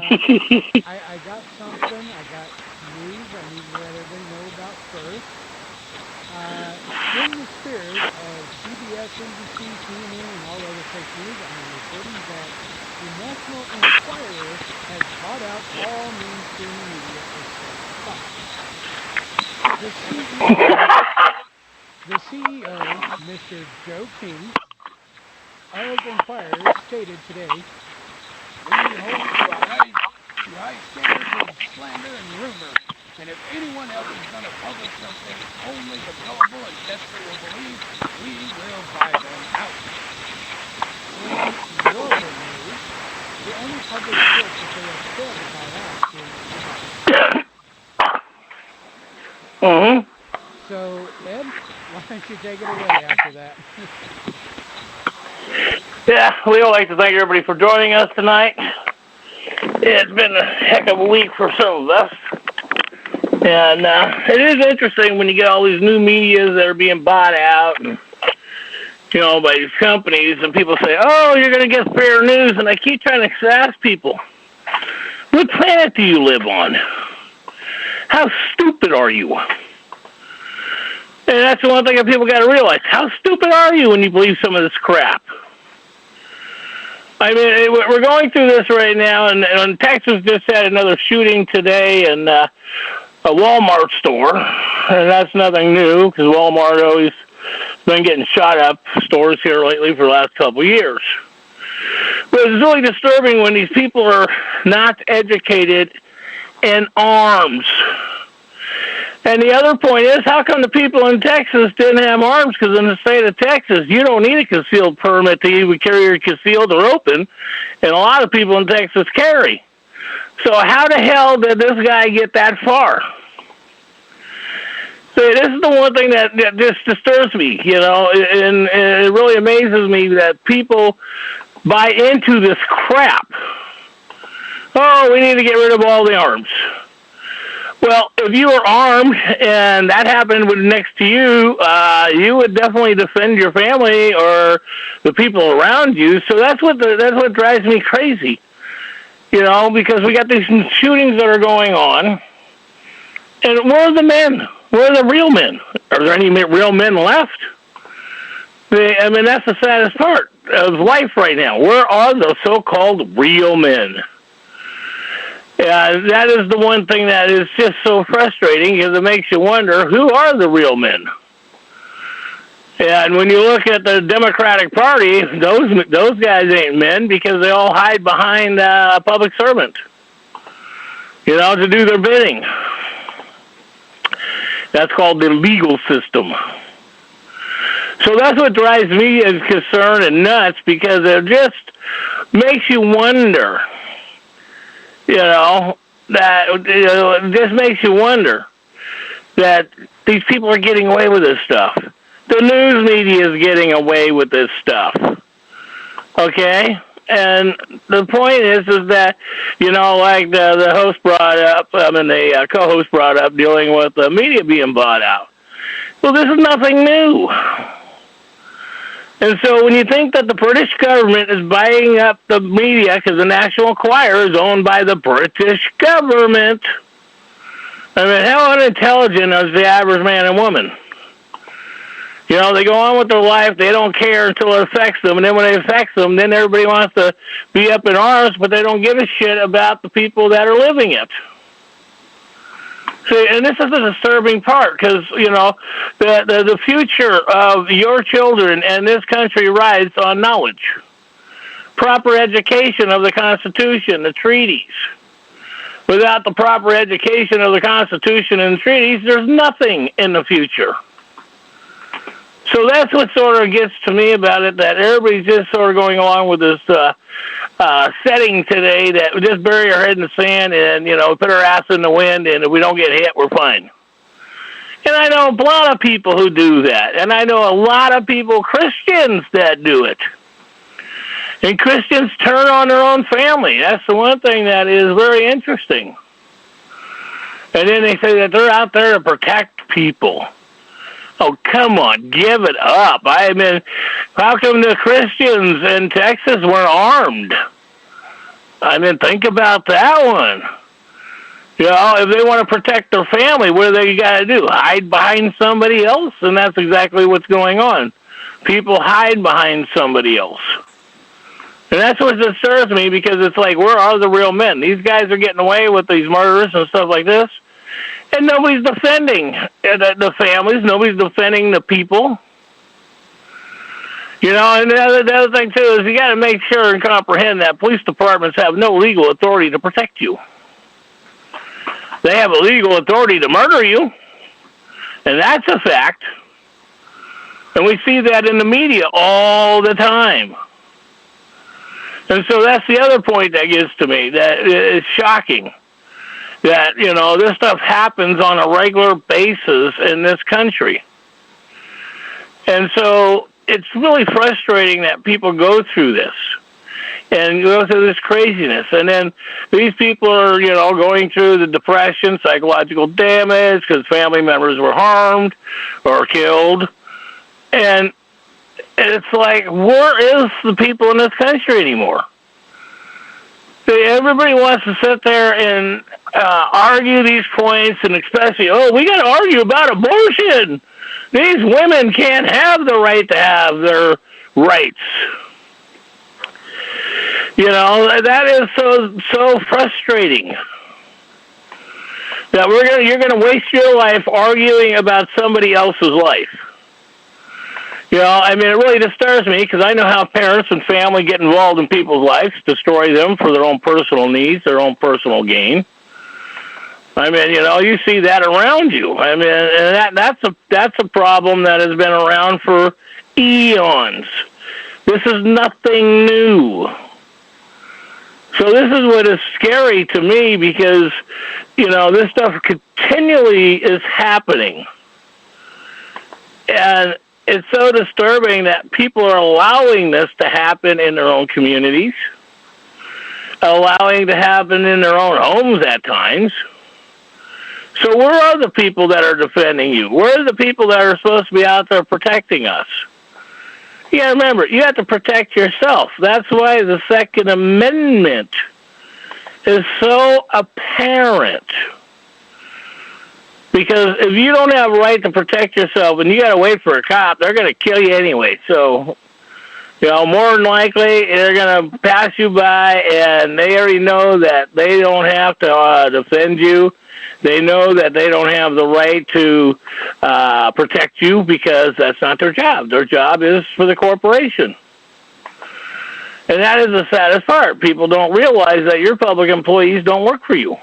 I got something. I got news I need to let everybody know about first. In the spirit of CBS, NBC, CNN, and all other fake news, I am reporting that the National Enquirer has bought out all mainstream media except Fox. The CEO, Mr. Joe King, of Enquirer, stated today, "We hold to high standards of slander and rumor, and if anyone else is going to publish something only the gullible and desperate will believe, we will buy them out." In World News, the only published book that they have failed to buy out is the Bible. So, Ed, why don't you take it away after that? Yeah, we would like to thank everybody for joining us tonight. It's been a heck of a week for some of us. And it is interesting when you get all these new medias that are being bought out, and, you know, by these companies, and people say, oh, you're going to get fair news. And I keep trying to ask people, what planet do you live on? How stupid are you? And that's the one thing that people got to realize. How stupid are you when you believe some of this crap? I mean, we're going through this right now, and Texas just had another shooting today in a Walmart store, and that's nothing new because Walmart always been getting shot up stores here lately for the last couple of years. But it's really disturbing when these people are not educated and arms. And the other point is, how come the people in Texas didn't have arms? Because in the state of Texas, you don't need a concealed permit to even carry your concealed or open, and a lot of people in Texas carry. So how the hell did this guy get that far? So this is the one thing that just disturbs me, you know, and it really amazes me that people buy into this crap. Oh, we need to get rid of all the arms. Well, if you were armed and that happened next to you, you would definitely defend your family or the people around you. So that's what drives me crazy, you know, because we got these shootings that are going on, and where are the men? Where are the real men? Are there any real men left? I mean, that's the saddest part of life right now. Where are the so-called real men? Yeah, that is the one thing that is just so frustrating because it makes you wonder, who are the real men? And when you look at the Democratic Party, those guys ain't men because they all hide behind a public servant, you know, to do their bidding. That's called the legal system. So that's what drives me as concerned and nuts because it just makes you wonder. You know, it just makes you wonder that these people are getting away with this stuff. The news media is getting away with this stuff. Okay? And the point is that, you know, like the host brought up, the co-host brought up dealing with the media being bought out. Well, this is nothing new. And so when you think that the British government is buying up the media because the National Enquirer is owned by the British government, I mean, how unintelligent is the average man and woman? You know, they go on with their life, they don't care until it affects them, and then when it affects them, then everybody wants to be up in arms, but they don't give a shit about the people that are living it. See, and this is the disturbing part because, you know, the future of your children and this country rides on knowledge. Proper education of the Constitution, the treaties. Without the proper education of the Constitution and the treaties, there's nothing in the future. So that's what sort of gets to me about it, that everybody's just sort of going along with this setting today that we just bury our head in the sand and, you know, put our ass in the wind, and if we don't get hit, we're fine. And I know a lot of people who do that, and I know a lot of people, Christians, that do it. And Christians turn on their own family. That's the one thing that is very interesting. And then they say that they're out there to protect people. Oh, come on, give it up. I mean, how come the Christians in Texas weren't armed? I mean, think about that one. You know, if they want to protect their family, what do they got to do? Hide behind somebody else? And that's exactly what's going on. People hide behind somebody else. And that's what disturbs me, because it's like, where are the real men? These guys are getting away with these murders and stuff like this, and nobody's defending the families. Nobody's defending the people. You know, and the other thing, too, is you got to make sure and comprehend that police departments have no legal authority to protect you. They have a legal authority to murder you, and that's a fact. And we see that in the media all the time. And so that's the other point that gets to me, that is shocking, that, you know, this stuff happens on a regular basis in this country. And so it's really frustrating that people go through this and go through this craziness. And then these people are, you know, going through the depression, psychological damage because family members were harmed or killed. And it's like, where is the people in this country anymore? Everybody wants to sit there and argue these points, and especially, we got to argue about abortion. These women can't have the right to have their rights. You know, that is so frustrating. That you're gonna waste your life arguing about somebody else's life. You know, I mean, it really disturbs me, because I know how parents and family get involved in people's lives, destroy them for their own personal needs, their own personal gain. I mean, you know, you see that around you. I mean, and that's a problem that has been around for eons. This is nothing new. So this is what is scary to me, because, you know, this stuff continually is happening. And it's so disturbing that people are allowing this to happen in their own communities, allowing to happen in their own homes at times. So where are the people that are defending you? Where are the people that are supposed to be out there protecting us? You got to remember, you have to protect yourself. That's why the Second Amendment is so apparent. Because if you don't have a right to protect yourself and you got to wait for a cop, they're going to kill you anyway. So, you know, more than likely, they're going to pass you by, and they already know that they don't have to defend you. They know that they don't have the right to protect you, because that's not their job. Their job is for the corporation. And that is the saddest part. People don't realize that your public employees don't work for you.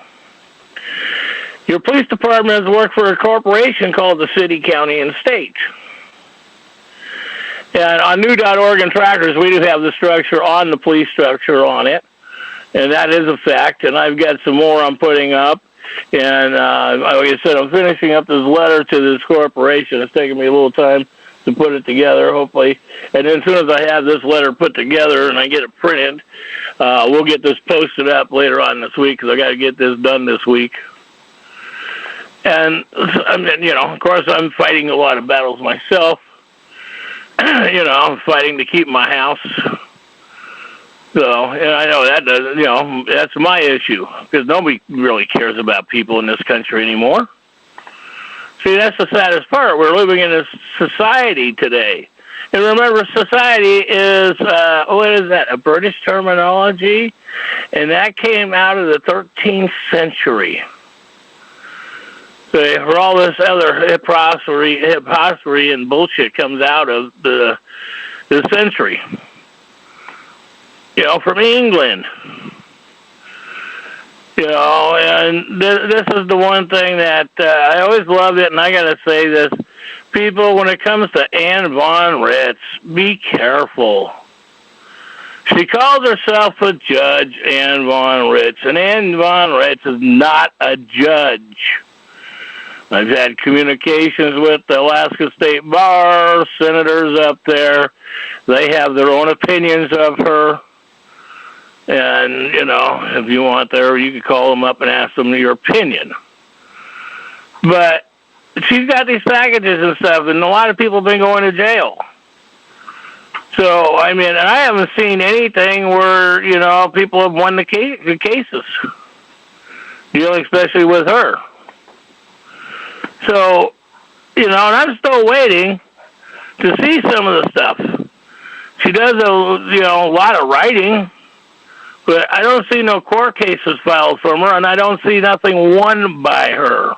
Your police department has worked for a corporation called the city, county, and state. And on new.org and trackers, we do have the structure on the police structure on it. And that is a fact. And I've got some more I'm putting up. And like I said, I'm finishing up this letter to this corporation. It's taking me a little time to put it together, hopefully. And then as soon as I have this letter put together and I get it printed, we'll get this posted up later on this week, because I got to get this done this week. And, I mean, you know, of course, I'm fighting a lot of battles myself. You know, I'm fighting to keep my house. So, and I know that doesn't, you know, that's my issue, because nobody really cares about people in this country anymore. See, that's the saddest part. We're living in a society today. And remember, society is, what is that, a British terminology? And that came out of the 13th century. Where all this other hypocrisy and bullshit comes out of the century. You know, from England. You know, and this is the one thing that I always loved it, and I got to say this. People, when it comes to Anne von Ritz, be careful. She calls herself a judge, Anne von Ritz, and Anne von Ritz is not a judge. I've had communications with the Alaska State Bar, senators up there. They have their own opinions of her. And, you know, if you want there, you could call them up and ask them your opinion. But she's got these packages and stuff, and a lot of people have been going to jail. So, I mean, I haven't seen anything where, people have won the cases, especially with her. So, and I'm still waiting to see some of the stuff. She does a lot of writing, but I don't see no court cases filed from her, and I don't see nothing won by her.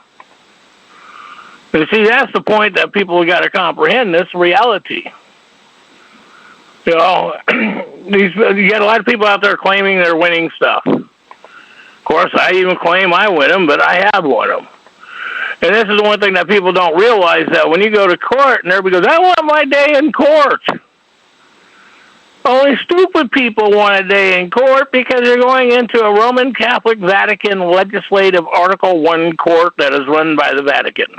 And see, that's the point that people got to comprehend, this reality. You got a lot of people out there claiming they're winning stuff. Of course, I even claim I win them, but I have won them. And this is the one thing that people don't realize, that when you go to court and everybody goes, I want my day in court. Only stupid people want a day in court because they're going into a Roman Catholic Vatican legislative Article 1 court that is run by the Vatican.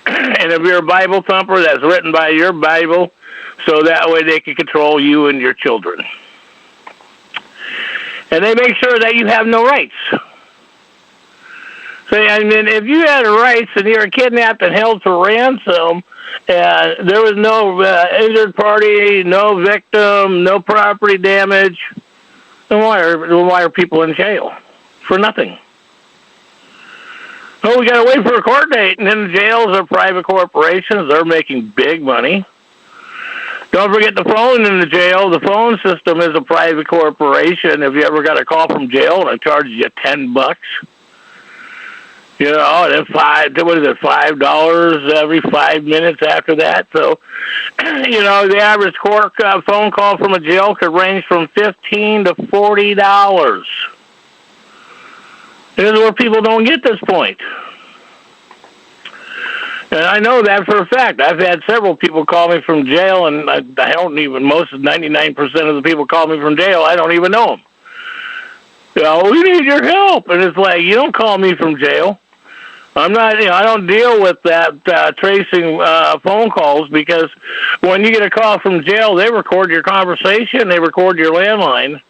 And if you're a Bible thumper, that's written by your Bible, so that way they can control you and your children. And they make sure that you have no rights. So, I mean, if you had rights and you were kidnapped and held for ransom, and there was no injured party, no victim, no property damage, then why are people in jail? For nothing. Oh, we got to wait for a court date, and then the jails are private corporations. They're making big money. Don't forget the phone in the jail. The phone system is a private corporation. If you ever got a call from jail and I charged you $10, and then $5 every 5 minutes after that. So, the average court phone call from a jail could range from $15 to $40. This is where people don't get this point. And I know that for a fact. I've had several people call me from jail, and I don't even, 99% of the people call me from jail, I don't even know them. We need your help. And it's like, you don't call me from jail. I'm not, I don't deal with that tracing phone calls, because when you get a call from jail, they record your conversation, they record your landline,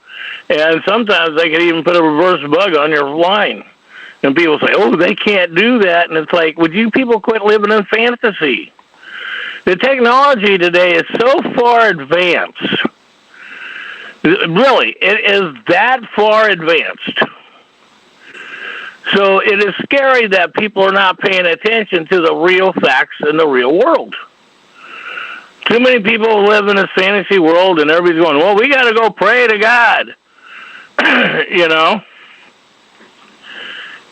and sometimes they can even put a reverse bug on your line. And people say, oh, they can't do that. And it's like, would you people quit living in fantasy? The technology today is so far advanced. Really, it is that far advanced. So it is scary that people are not paying attention to the real facts in the real world. Too many people live in this fantasy world, and everybody's going, well, we got to go pray to God.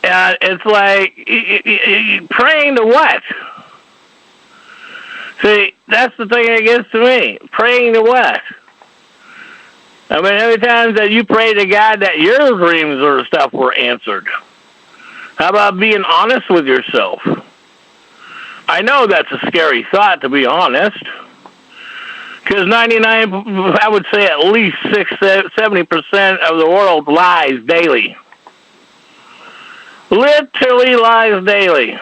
And it's like, praying to what? See, that's the thing that gets to me. Praying to what? I mean, every time that you pray to God, that your dreams or stuff were answered. How about being honest with yourself? I know that's a scary thought, to be honest. Because 99, I would say at least 70% of the world lies daily. Literally lies daily.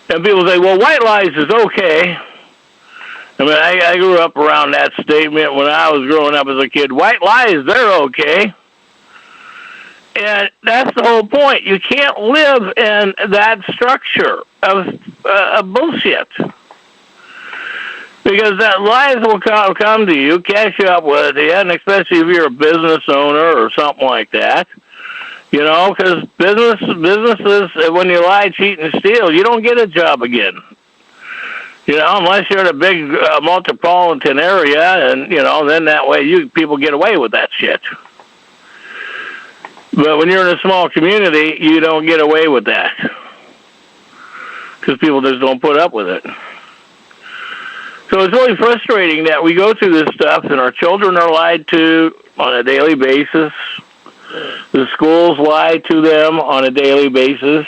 And people say, well, white lies is okay. I mean, I grew up around that statement when I was growing up as a kid. White lies, they're okay. And that's the whole point. You can't live in that structure of bullshit. Because that lies will come to you, catch up with you, and especially if you're a business owner or something like that. Because businesses, when you lie, cheat, and steal, you don't get a job again. Unless you're in a big metropolitan area, and, then that way people get away with that shit. But when you're in a small community, you don't get away with that. Because people just don't put up with it. So it's really frustrating that we go through this stuff and our children are lied to on a daily basis. The schools lie to them on a daily basis.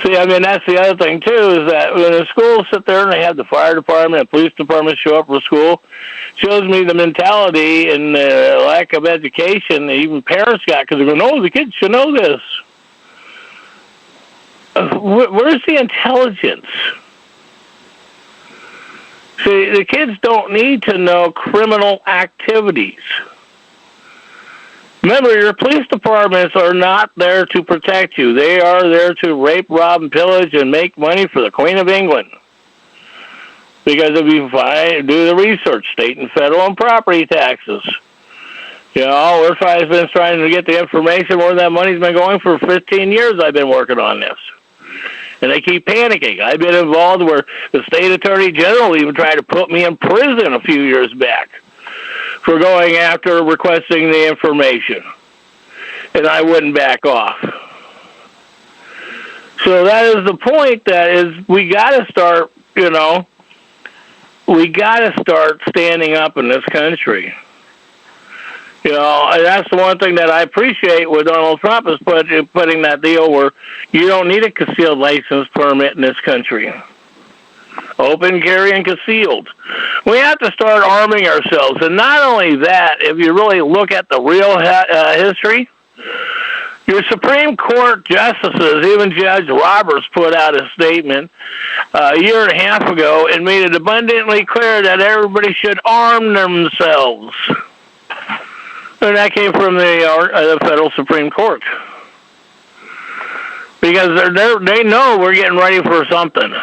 See, I mean, that's the other thing, too, is that when the schools sit there and they have the fire department and police department show up for school, shows me the mentality and the lack of education that even parents got, because they're going, no, the kids should know this. Where's the intelligence? See, the kids don't need to know criminal activities. Remember, your police departments are not there to protect you. They are there to rape, rob, and pillage and make money for the Queen of England. Because if you do the research, state and federal and property taxes, we've been trying to get the information where that money's been going for 15 years. I've been working on this. And they keep panicking. I've been involved where the state attorney general even tried to put me in prison a few years back for going after requesting the information. And I wouldn't back off. So that is the point, that is we got to start, we got to start standing up in this country. And that's the one thing that I appreciate with Donald Trump is putting that deal where you don't need a concealed license permit in this country. Open carry and concealed. We have to start arming ourselves. And not only that, if you really look at the real history, your Supreme Court justices, even Judge Roberts, put out a statement a year and a half ago and made it abundantly clear that everybody should arm themselves. And that came from the federal Supreme Court. Because they know we're getting ready for something.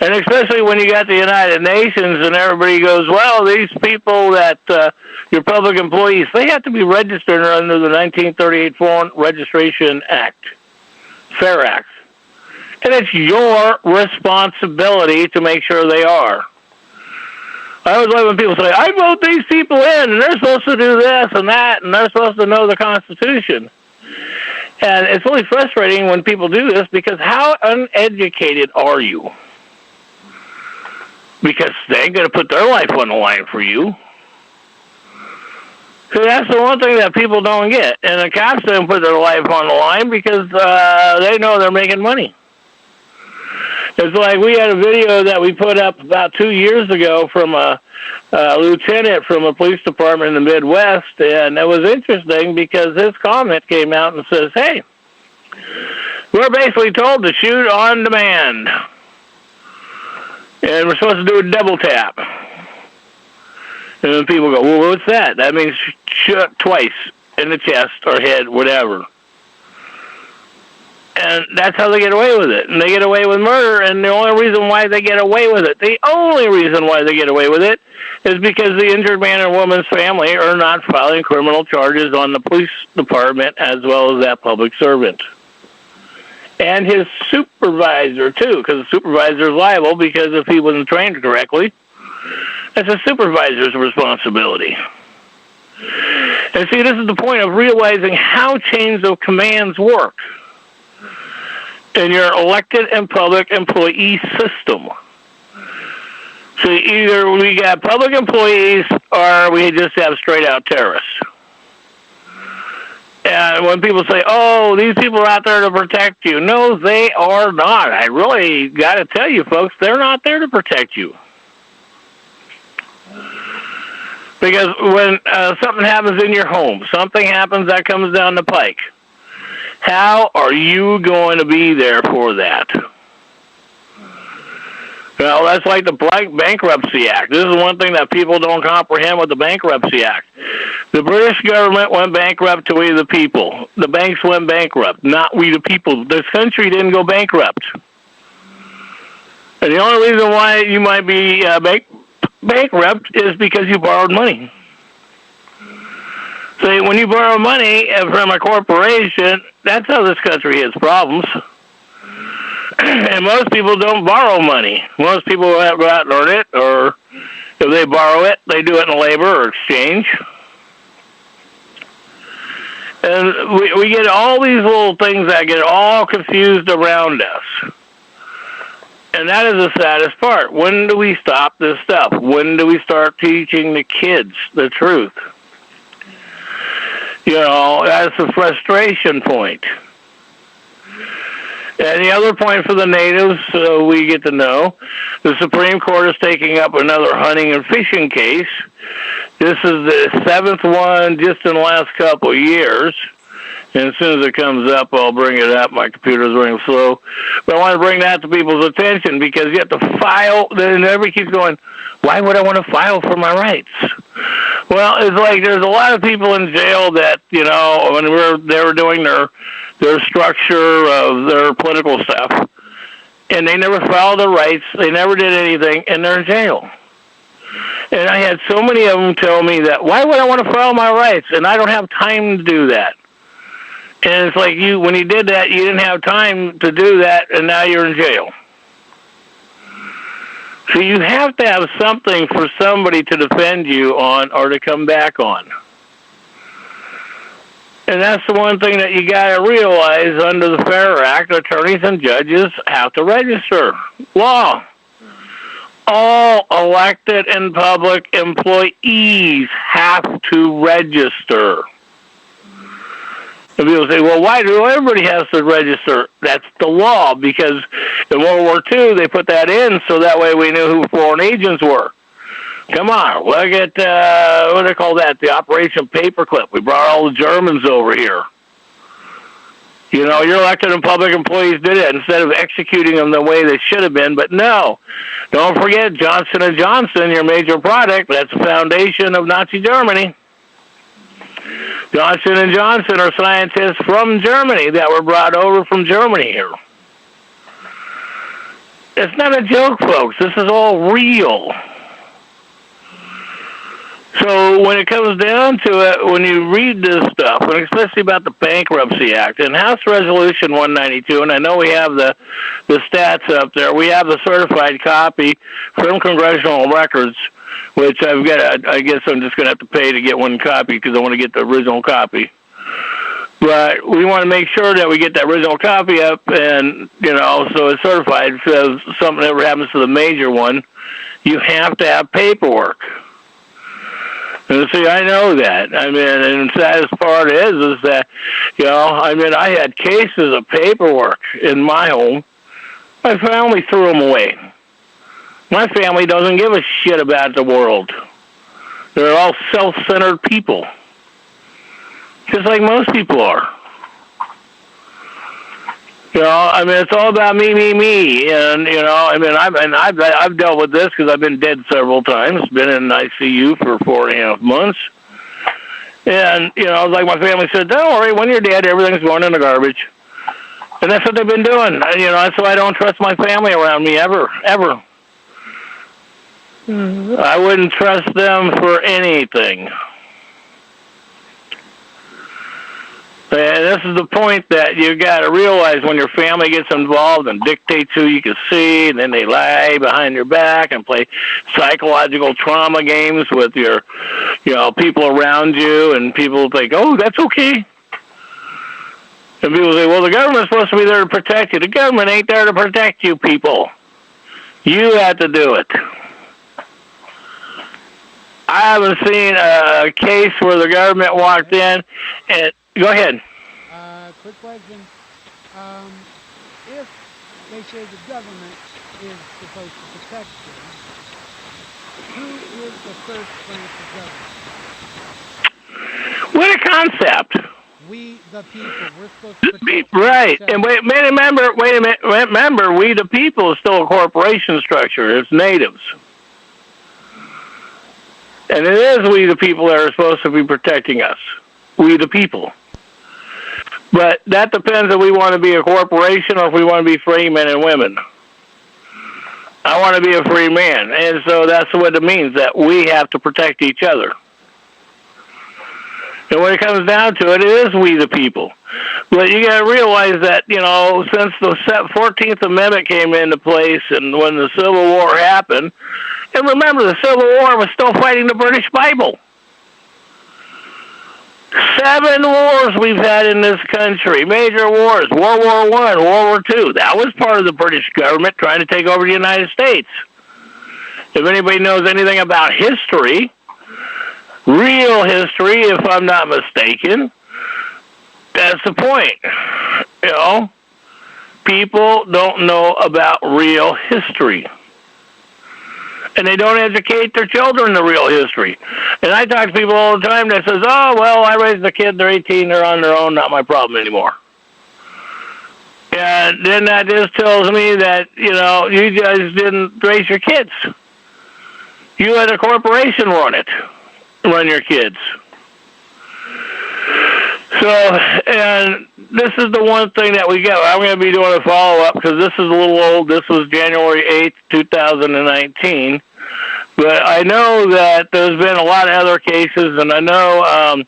And especially when you got the United Nations and everybody goes, well, these people that, your public employees, they have to be registered under the 1938 Foreign Registration Act, FAIR Act. And it's your responsibility to make sure they are. I always love when people say, I vote these people in, and they're supposed to do this and that, and they're supposed to know the Constitution. And it's really frustrating when people do this, because how uneducated are you? Because they ain't going to put their life on the line for you. So that's the one thing that people don't get. And the cops don't put their life on the line because they know they're making money. It's like we had a video that we put up about 2 years ago from a lieutenant from a police department in the Midwest, and it was interesting because his comment came out and says, hey, we're basically told to shoot on demand, and we're supposed to do a double tap. And then people go, well, what's that? That means shoot twice in the chest or head, whatever. And that's how they get away with it. And they get away with murder, and the only reason why they get away with it, is because the injured man and woman's family are not filing criminal charges on the police department as well as that public servant. And his supervisor, too, because the supervisor is liable because if he wasn't trained correctly, that's a supervisor's responsibility. And see, this is the point of realizing how chains of commands work in your elected and public employee system. So either we got public employees or we just have straight-out terrorists. And when people say, oh, these people are out there to protect you, no, they are not. I really got to tell you, folks, they're not there to protect you. Because when something happens in your home, something happens that comes down the pike, how are you going to be there for that? Well, that's like the Bankruptcy Act. This is one thing that people don't comprehend with the Bankruptcy Act. The British government went bankrupt to we the people. The banks went bankrupt, not we the people. This country didn't go bankrupt. And the only reason why you might be bankrupt is because you borrowed money. See, when you borrow money from a corporation, that's how this country has problems. And most people don't borrow money. Most people go out and earn it, or if they borrow it, they do it in labor or exchange. And we get all these little things that get all confused around us. And that is the saddest part. When do we stop this stuff? When do we start teaching the kids the truth? That's the frustration point. And the other point for the natives, we get to know, the Supreme Court is taking up another hunting and fishing case. This is the seventh one just in the last couple of years. And as soon as it comes up, I'll bring it up. My computer's running slow. But I want to bring that to people's attention because you have to file, and everybody keeps going, why would I want to file for my rights? Well, it's like there's a lot of people in jail that, when they were doing their structure of their political stuff, and they never filed their rights. They never did anything, and they're in jail. And I had so many of them tell me that, why would I want to file my rights? And I don't have time to do that. And it's like, when you did that, you didn't have time to do that, and now you're in jail. So you have to have something for somebody to defend you on or to come back on. And that's the one thing that you got to realize under the Fair Act, attorneys and judges have to register. Law. All elected and public employees have to register. And people say, well, why do everybody has to register? That's the law, because in World War II, they put that in so that way we knew who foreign agents were. Come on, look at, what do they call that, the Operation Paperclip. We brought all the Germans over here. You know, your elected and public employees did it instead of executing them the way they should have been. But no, don't forget Johnson & Johnson, your major product. That's the foundation of Nazi Germany. Johnson & Johnson are scientists from Germany that were brought over from Germany here. It's not a joke, folks. This is all real. So when it comes down to it, when you read this stuff, and especially about the Bankruptcy Act and House Resolution 192, and I know we have the stats up there, we have the certified copy from Congressional Records, which I've got. I guess I'm just going to have to pay to get one copy because I want to get the original copy. But we want to make sure that we get that original copy up, and so it's certified. So if something ever happens to the major one, you have to have paperwork. And see, I know that. I mean, and the saddest part is that, I had cases of paperwork in my home. My family threw them away. My family doesn't give a shit about the world. They're all self-centered people, just like most people are. It's all about me, and I've dealt with this because I've been dead several times, been in ICU for 4.5 months, and like my family said, don't worry, when you're dead, everything's going in the garbage, and that's what they've been doing. That's why I don't trust my family around me ever. I wouldn't trust them for anything. And this is the point that you got to realize when your family gets involved and dictates who you can see, and then they lie behind your back and play psychological trauma games with your, people around you, and people think, oh, that's okay. And people say, well, the government's supposed to be there to protect you. The government ain't there to protect you, people. You have to do it. I haven't seen a case where the government walked in and... Go ahead. Quick question. If they say the government is supposed to protect you, who is the first branch of government? What a concept. We, the people. We're supposed to protect right. And wait a minute. Remember, we, the people, is still a corporation structure. It's natives. And it is we, the people, that are supposed to be protecting us. We, the people. But that depends if we want to be a corporation or if we want to be free men and women. I want to be a free man. And so that's what it means, that we have to protect each other. And when it comes down to it, it is we the people. But you got to realize that, since the 14th Amendment came into place and when the Civil War happened, and remember, the Civil War was still fighting the British Bible. 7 wars we've had in this country, major wars, World War I, World War II. That was part of the British government trying to take over the United States. If anybody knows anything about history, real history, if I'm not mistaken, that's the point. People don't know about real history. And they don't educate their children the real history. And I talk to people all the time that says, oh, well, I raised a kid, they're 18, they're on their own, not my problem anymore. And then that just tells me that, you guys didn't raise your kids. You had a corporation run your kids. So, and this is the one thing that we get. I'm going to be doing a follow-up because this is a little old. This was January 8th, 2019. But I know that there's been a lot of other cases, and I know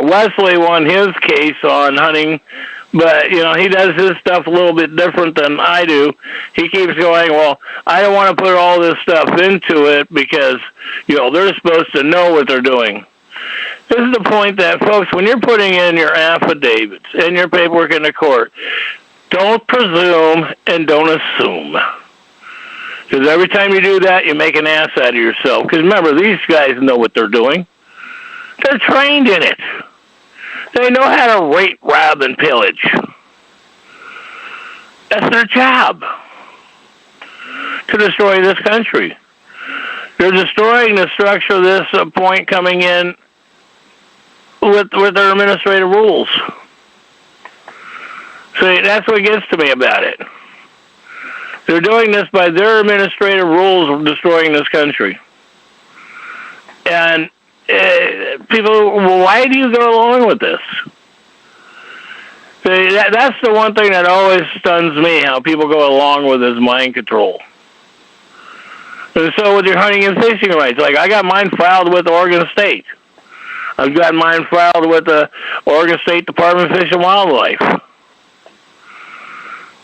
Wesley won his case on hunting, but, you know, he does his stuff a little bit different than I do. He keeps going, well, I don't want to put all this stuff into it because, you know, they're supposed to know what they're doing. This is the point that, folks, when you're putting in your affidavits and your paperwork in the court, don't presume and don't assume. Because every time you do that, you make an ass out of yourself. Because remember, these guys know what they're doing. They're trained in it. They know how to rape, rob, and pillage. That's their job. To destroy this country. They're destroying the structure of this point coming in with their administrative rules. See, that's what gets to me about it. They're doing this by their administrative rules of destroying this country. And people, why do you go along with this? See, that's the one thing that always stuns me, how people go along with this mind control. And so with your hunting and fishing rights, like I got mine filed with Oregon State. I've got mine filed with the Oregon State Department of Fish and Wildlife.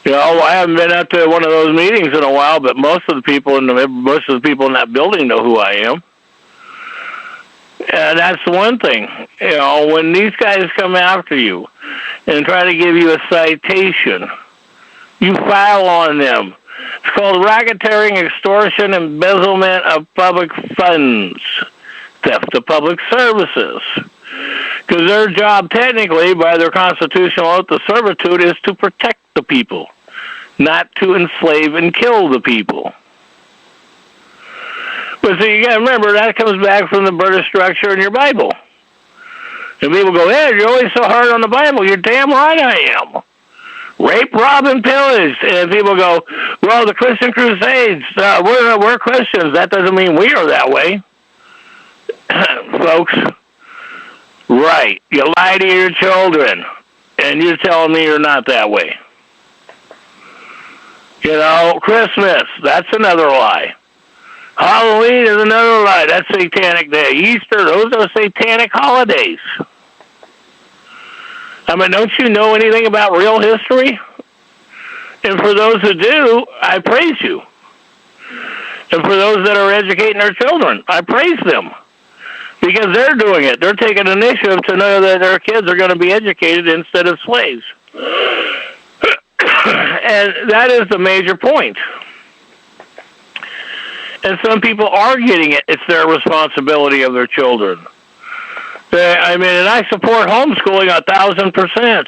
You know, I haven't been out to one of those meetings in a while, but most of the people in that building know who I am. And that's one thing. You know, when these guys come after you and try to give you a citation, you file on them. It's called racketeering, extortion, embezzlement of public funds, theft of public services. Because their job, technically, by their constitutional oath of servitude, is to protect the people, not to enslave and kill the people. But see, you got to remember, that comes back from the British structure in your Bible. And people go, hey, you're always so hard on the Bible. You're damn right I am. Rape, rob, and pillage. And people go, well, the Christian Crusades, we're Christians. That doesn't mean we are that way. Folks, right. You lie to your children, and you're telling me you're not that way. You know, Christmas, that's another lie. Halloween is another lie. That's Satanic Day. Easter, those are satanic holidays. I mean, don't you know anything about real history? And for those who do, I praise you. And for those that are educating their children, I praise them. Because they're doing it. They're taking initiative to know that their kids are going to be educated instead of slaves. And that is the major point. And some people are getting it. It's their responsibility of their children. I mean, and I support homeschooling 1,000%.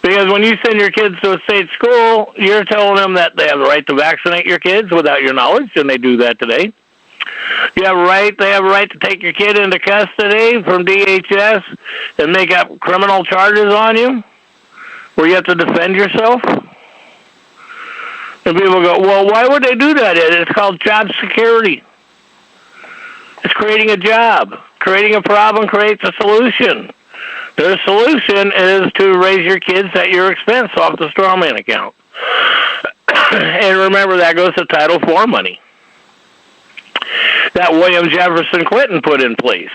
Because when you send your kids to a state school, you're telling them that they have the right to vaccinate your kids without your knowledge, and they do that today. They have a right to take your kid into custody from DHS and make up criminal charges on you, where you have to defend yourself. And people go, well, why would they do that? It's called job security. It's creating a job. Creating a problem creates a solution. Their solution is to raise your kids at your expense off the strawman account. And remember, that goes to Title IV money that William Jefferson Clinton put in place.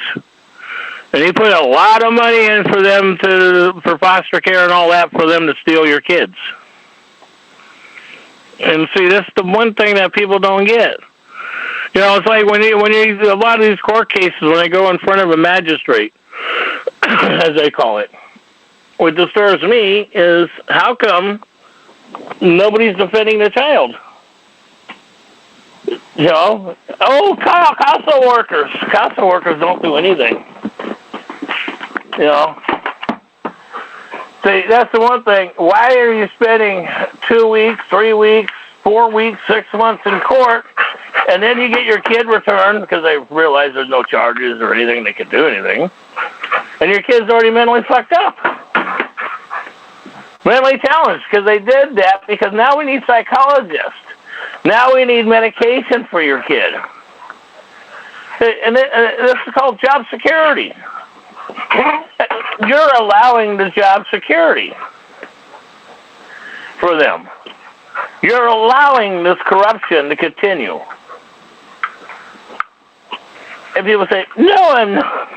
And he put a lot of money in for them for foster care and all that, for them to steal your kids. And see, that's the one thing that people don't get. You know, it's like when you a lot of these court cases, when they go in front of a magistrate, as they call it, what disturbs me is how come nobody's defending the child? You know, CASA workers don't do anything. You know, see, that's the one thing. Why are you spending 2 weeks, 3 weeks, 4 weeks, 6 months in court, and then you get your kid returned because they realize there's no charges or anything, they can do anything, and your kid's already mentally fucked up, mentally challenged, because they did that, because now we need psychologists. Now we need medication for your kid. And this is called job security. You're allowing the job security for them. You're allowing this corruption to continue. And people say, no, I'm not.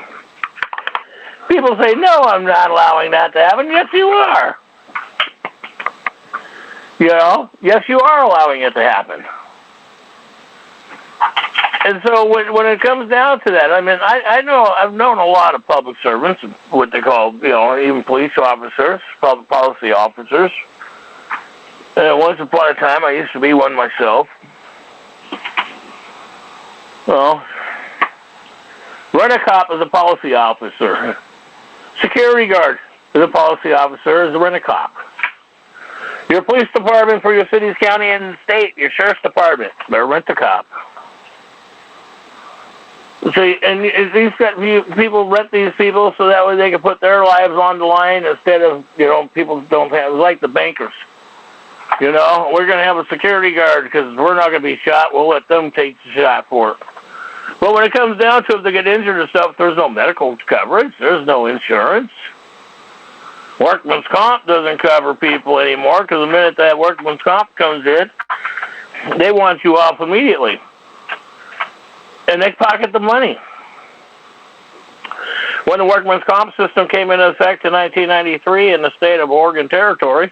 People say, no, I'm not allowing that to happen. Yes, you are. You know, yes, you are allowing it to happen. And so when it comes down to that, I mean, I've known a lot of public servants, what they call, you know, even police officers, public policy officers. Once upon a time, I used to be one myself. Well, rent-a-cop is a policy officer. Security guard is a policy officer, is a rent-a-cop. Your police department for your cities, county, and state, your sheriff's department, they're rent-a-cop. See, and these people rent these people so that way they can put their lives on the line instead of, you know, people don't have, like the bankers. You know, we're going to have a security guard because we're not going to be shot. We'll let them take the shot for it. But when it comes down to if they get injured and stuff, there's no medical coverage. There's no insurance. Workman's comp doesn't cover people anymore because the minute that workman's comp comes in, they want you off immediately. And they pocket the money. When the workman's comp system came into effect in 1993 in the state of Oregon Territory,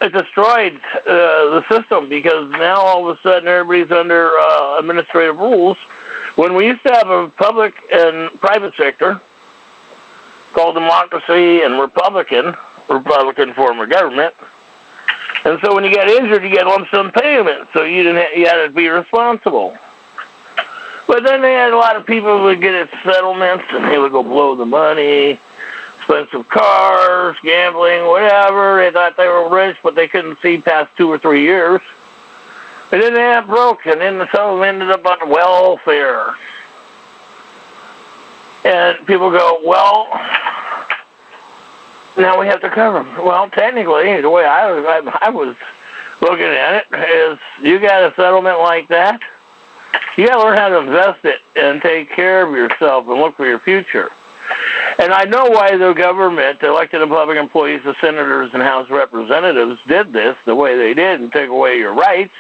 it destroyed the system because now all of a sudden everybody's under administrative rules. When we used to have a public and private sector called democracy and Republican form of government. And so when you got injured, you get lump sum payment, so you had to be responsible. But then they had a lot of people who would get at settlements, and they would go blow the money, expensive cars, gambling, whatever. They thought they were rich, but they couldn't see past 2 or 3 years. And then they got broke, and then some of them ended up on welfare. And people go, well, now we have to cover them. Well, technically, the way I was looking at it is you got a settlement like that, you got to learn how to invest it and take care of yourself and look for your future. And I know why the government, the elected and public employees, the senators and House representatives did this the way they did and took away your rights.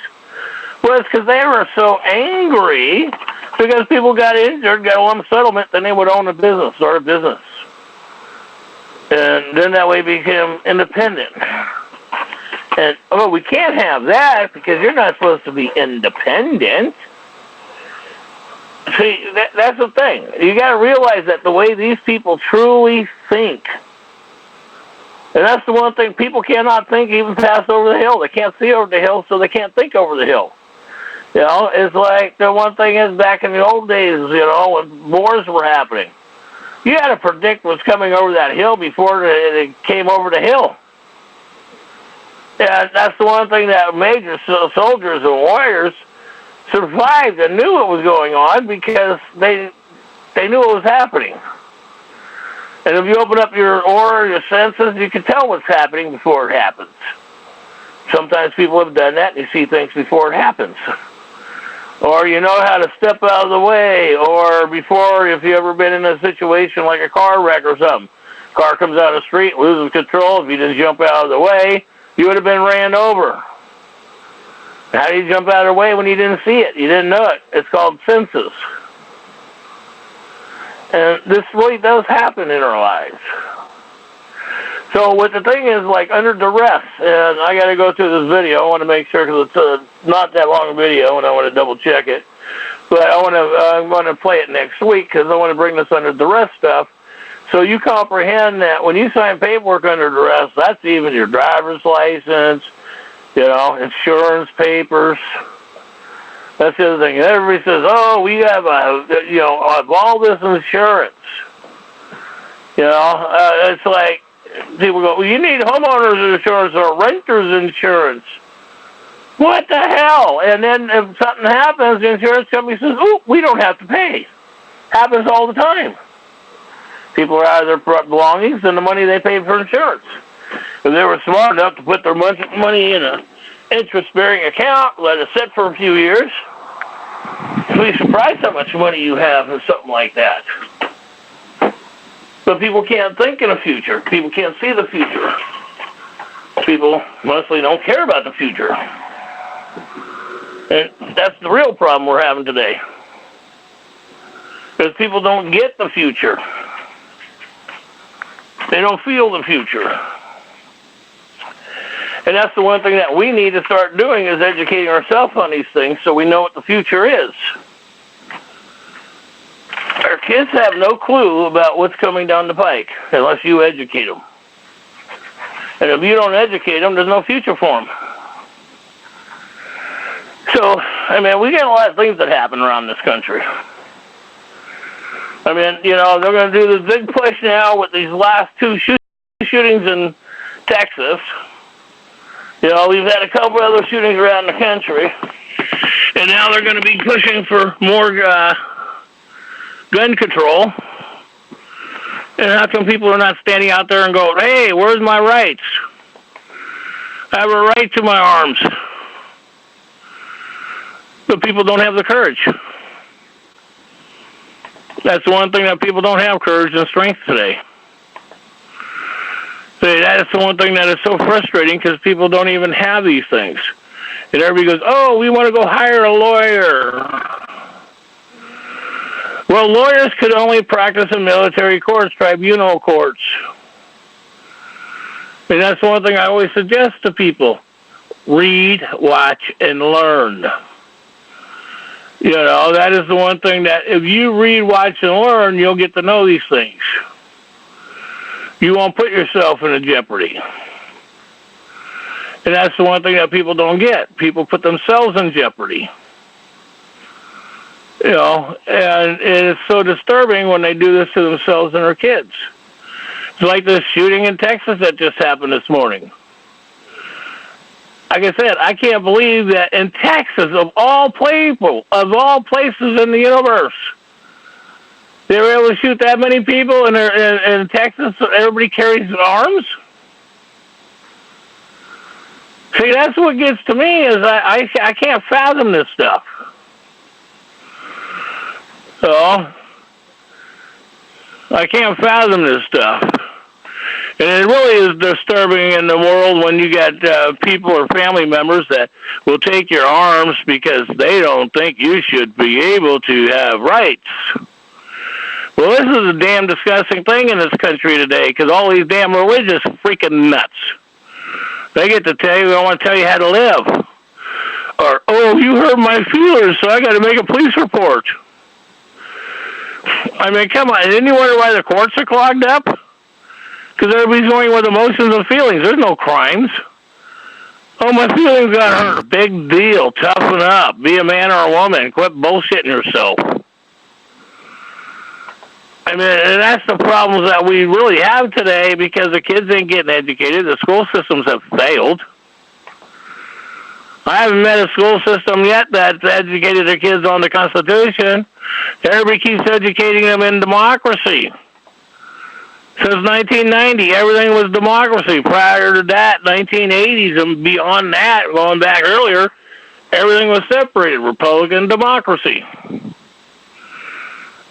Well, it's because they were so angry because people got injured, got a lump settlement, then they would own a business, start a business. And then that way became independent. And, oh, we can't have that because you're not supposed to be independent. See, that's the thing. You got to realize that the way these people truly think, and that's the one thing, people cannot think even past over the hill. They can't see over the hill, so they can't think over the hill. You know, it's like the one thing is back in the old days, you know, when wars were happening. You had to predict what's coming over that hill before it came over the hill. And that's the one thing that major soldiers and warriors survived and knew what was going on because they knew what was happening. And if you open up your aura, your senses, you can tell what's happening before it happens. Sometimes people have done that and you see things before it happens. Or you know how to step out of the way, or before, if you ever been in a situation like a car wreck or something. Car comes out of the street, loses control. If you didn't jump out of the way, you would have been ran over. How do you jump out of the way when you didn't see it? You didn't know it. It's called senses. And this really does happen in our lives. So what the thing is, like under duress, and I got to go through this video. I want to make sure because it's not that long a video, and I want to double check it. But I'm going to play it next week because I want to bring this under duress stuff. So you comprehend that when you sign paperwork under duress, that's even your driver's license, you know, insurance papers. That's the other thing. Everybody says, "Oh, we have have all this insurance." You know, it's like. People go, well, you need homeowners insurance or renter's insurance. What the hell? And then if something happens, the insurance company says, oh, we don't have to pay. Happens all the time. People are out of their belongings and the money they paid for insurance. If they were smart enough to put their money in an interest-bearing account, let it sit for a few years, be surprised how much money you have in something like that. But people can't think in the future. People can't see the future. People mostly don't care about the future. And that's the real problem we're having today. Because people don't get the future. They don't feel the future. And that's the one thing that we need to start doing, is educating ourselves on these things so we know what the future is. Our kids have no clue about what's coming down the pike unless you educate them. And if you don't educate them, there's no future for them. So, I mean, we got a lot of things that happen around this country. I mean, you know, they're going to do this big push now with these last two shootings in Texas. You know, we've had a couple other shootings around the country. And now they're going to be pushing for more gun control. And how come people are not standing out there and go, hey, where's my rights? I have a right to my arms. But people don't have the courage. That's the one thing that people don't have, courage and strength today. That is the one thing that is so frustrating, because people don't even have these things. And everybody goes, oh, we want to go hire a lawyer. Well, lawyers could only practice in military courts, tribunal courts. And that's the one thing I always suggest to people. Read, watch, and learn. You know, that is the one thing that if you read, watch, and learn, you'll get to know these things. You won't put yourself in a jeopardy. And that's the one thing that people don't get. People put themselves in jeopardy. You know, and it is so disturbing when they do this to themselves and their kids. It's like this shooting in Texas that just happened this morning. Like I said, I can't believe that in Texas, of all people, of all places in the universe, they were able to shoot that many people in Texas, so everybody carries arms? See, that's what gets to me, is I can't fathom this stuff. So, I can't fathom this stuff. And it really is disturbing in the world when you got people or family members that will take your arms because they don't think you should be able to have rights. Well, this is a damn disgusting thing in this country today, because all these damn religious freaking nuts. They get to tell you, I want to tell you how to live. Or, oh, you hurt my feelings, so I got to make a police report. I mean, come on, didn't you wonder why the courts are clogged up? Because everybody's going with emotions and feelings. There's no crimes. Oh, my feelings got hurt. Big deal. Toughen up. Be a man or a woman. Quit bullshitting yourself. I mean, and that's the problems that we really have today, because the kids ain't getting educated. The school systems have failed. I haven't met a school system yet that's educated their kids on the Constitution. Everybody keeps educating them in democracy. Since 1990, everything was democracy. Prior to that, 1980s and beyond that, going back earlier, everything was separated, Republican democracy.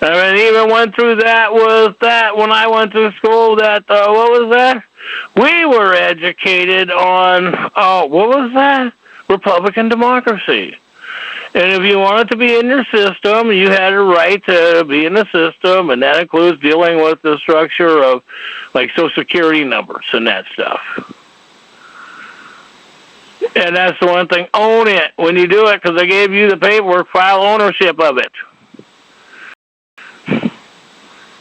I mean, even went through that when I went to school, what was that? We were educated on, what was that? Republican democracy. And if you wanted to be in your system, you had a right to be in the system, and that includes dealing with the structure of, like, Social Security numbers and that stuff. And that's the one thing. Own it when you do it, because they gave you the paperwork, file ownership of it.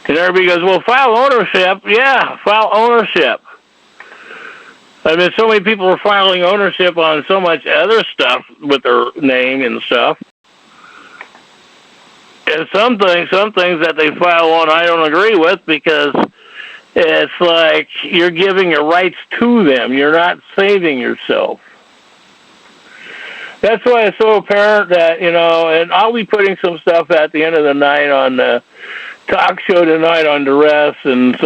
And everybody goes, well, file ownership. Yeah, file ownership. I mean, so many people are filing ownership on so much other stuff with their name and stuff. And some things that they file on I don't agree with, because it's like you're giving your rights to them. You're not saving yourself. That's why it's so apparent that, you know, and I'll be putting some stuff at the end of the night on the talk show tonight on duress, and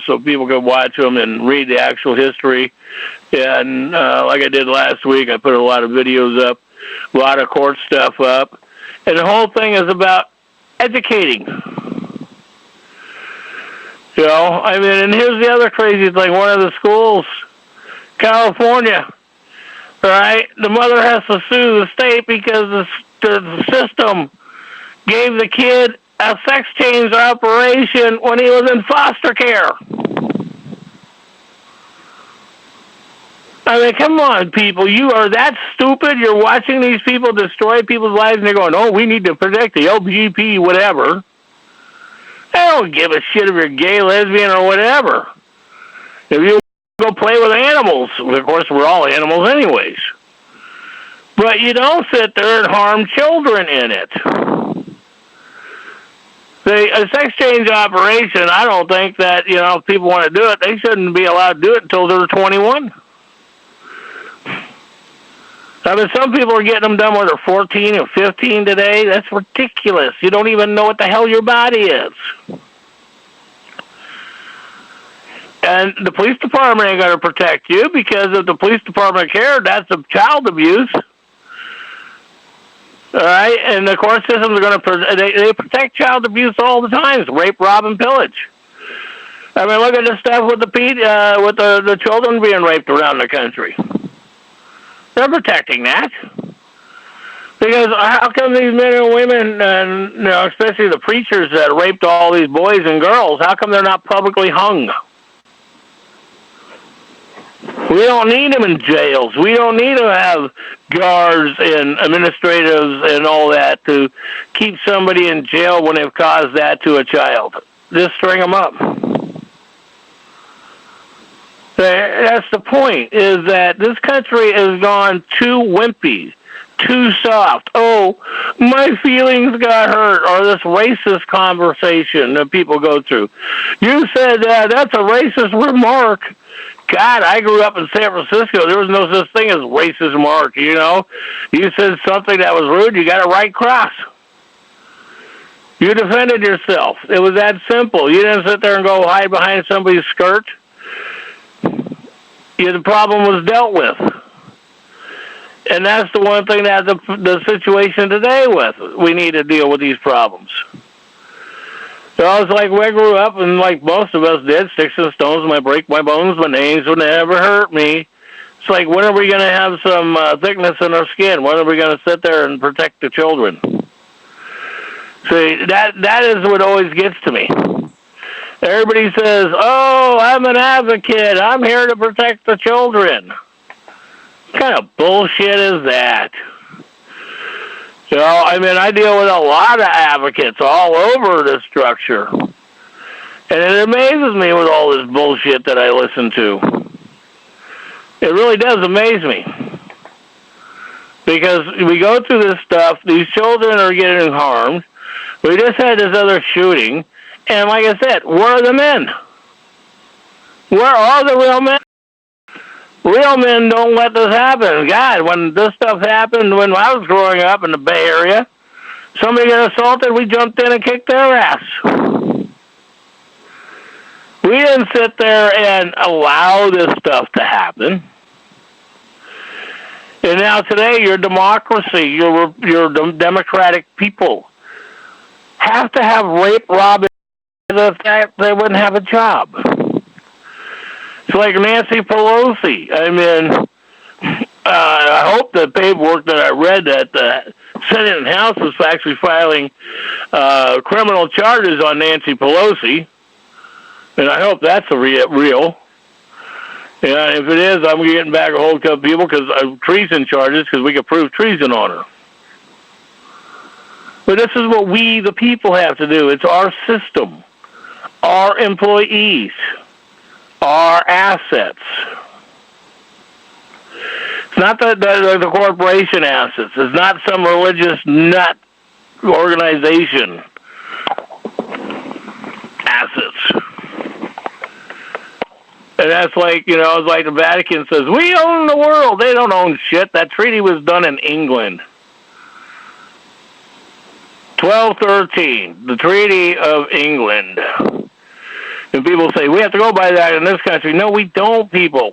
so people can watch them and read the actual history. And like I did last week, I put a lot of videos up, a lot of court stuff up. And the whole thing is about educating. You know, I mean, and here's the other crazy thing. One of the schools, California, right? The mother has to sue the state because the system gave the kid a sex change operation when he was in foster care. I mean, come on, people. You are that stupid? You're watching these people destroy people's lives, and you're going, oh, we need to protect the LGBT, whatever. I don't give a shit if you're gay, lesbian, or whatever. If you go play with animals, of course, we're all animals anyways. But you don't sit there and harm children in it. A sex change operation, I don't think that, you know, if people want to do it, they shouldn't be allowed to do it until they're 21. I mean, some people are getting them done when they're 14 or 15 today. That's ridiculous. You don't even know what the hell your body is. And the police department ain't going to protect you, because if the police department cared, that's a child abuse. All right? And the court systems are going to they protect child abuse all the time. It's rape, rob, and pillage. I mean, look at the stuff with the children being raped around the country. They're protecting that. Because how come these men and women, and you know, especially the preachers that raped all these boys and girls, how come they're not publicly hung? We don't need them in jails. We don't need to have guards and administratives and all that to keep somebody in jail when they've caused that to a child. Just string them up. That's the point, is that this country has gone too wimpy, too soft. Oh, my feelings got hurt, or this racist conversation that people go through. You said that's a racist remark. God, I grew up in San Francisco. There was no such thing as racist remark, you know. You said something that was rude, you got a right cross. You defended yourself. It was that simple. You didn't sit there and go hide behind somebody's skirt. The problem was dealt with. And that's the one thing that the situation today with. We need to deal with these problems. So it's like when I grew up, and like most of us did, sticks and stones might break my bones, my names would never hurt me. It's like, when are we going to have some thickness in our skin? When are we going to sit there and protect the children? See, that is what always gets to me. Everybody says, oh, I'm an advocate. I'm here to protect the children. What kind of bullshit is that? You know, I mean, I deal with a lot of advocates all over the structure. And it amazes me with all this bullshit that I listen to. It really does amaze me. Because we go through this stuff, these children are getting harmed. We just had this other shooting. And like I said, where are the men? Where are the real men? Real men don't let this happen. God, when this stuff happened when I was growing up in the Bay Area, somebody got assaulted, we jumped in and kicked their ass. We didn't sit there and allow this stuff to happen. And now today, your democracy, your democratic people have to have rape, rob, the fact they wouldn't have a job. It's like Nancy Pelosi. I mean, I hope the paperwork that I read that the Senate and House was actually filing criminal charges on Nancy Pelosi, and I hope that's real. Yeah, if it is, I'm getting back a hold of people because of treason charges, because we could prove treason on her. But this is what we, the people, have to do. It's our system, our employees, our assets. It's not the corporation assets. It's not some religious nut organization assets. And that's like, you know, it's like the Vatican says, we own the world. They don't own shit. That treaty was done in England. 1213, the Treaty of England. And people say, we have to go by that in this country. No, we don't, people.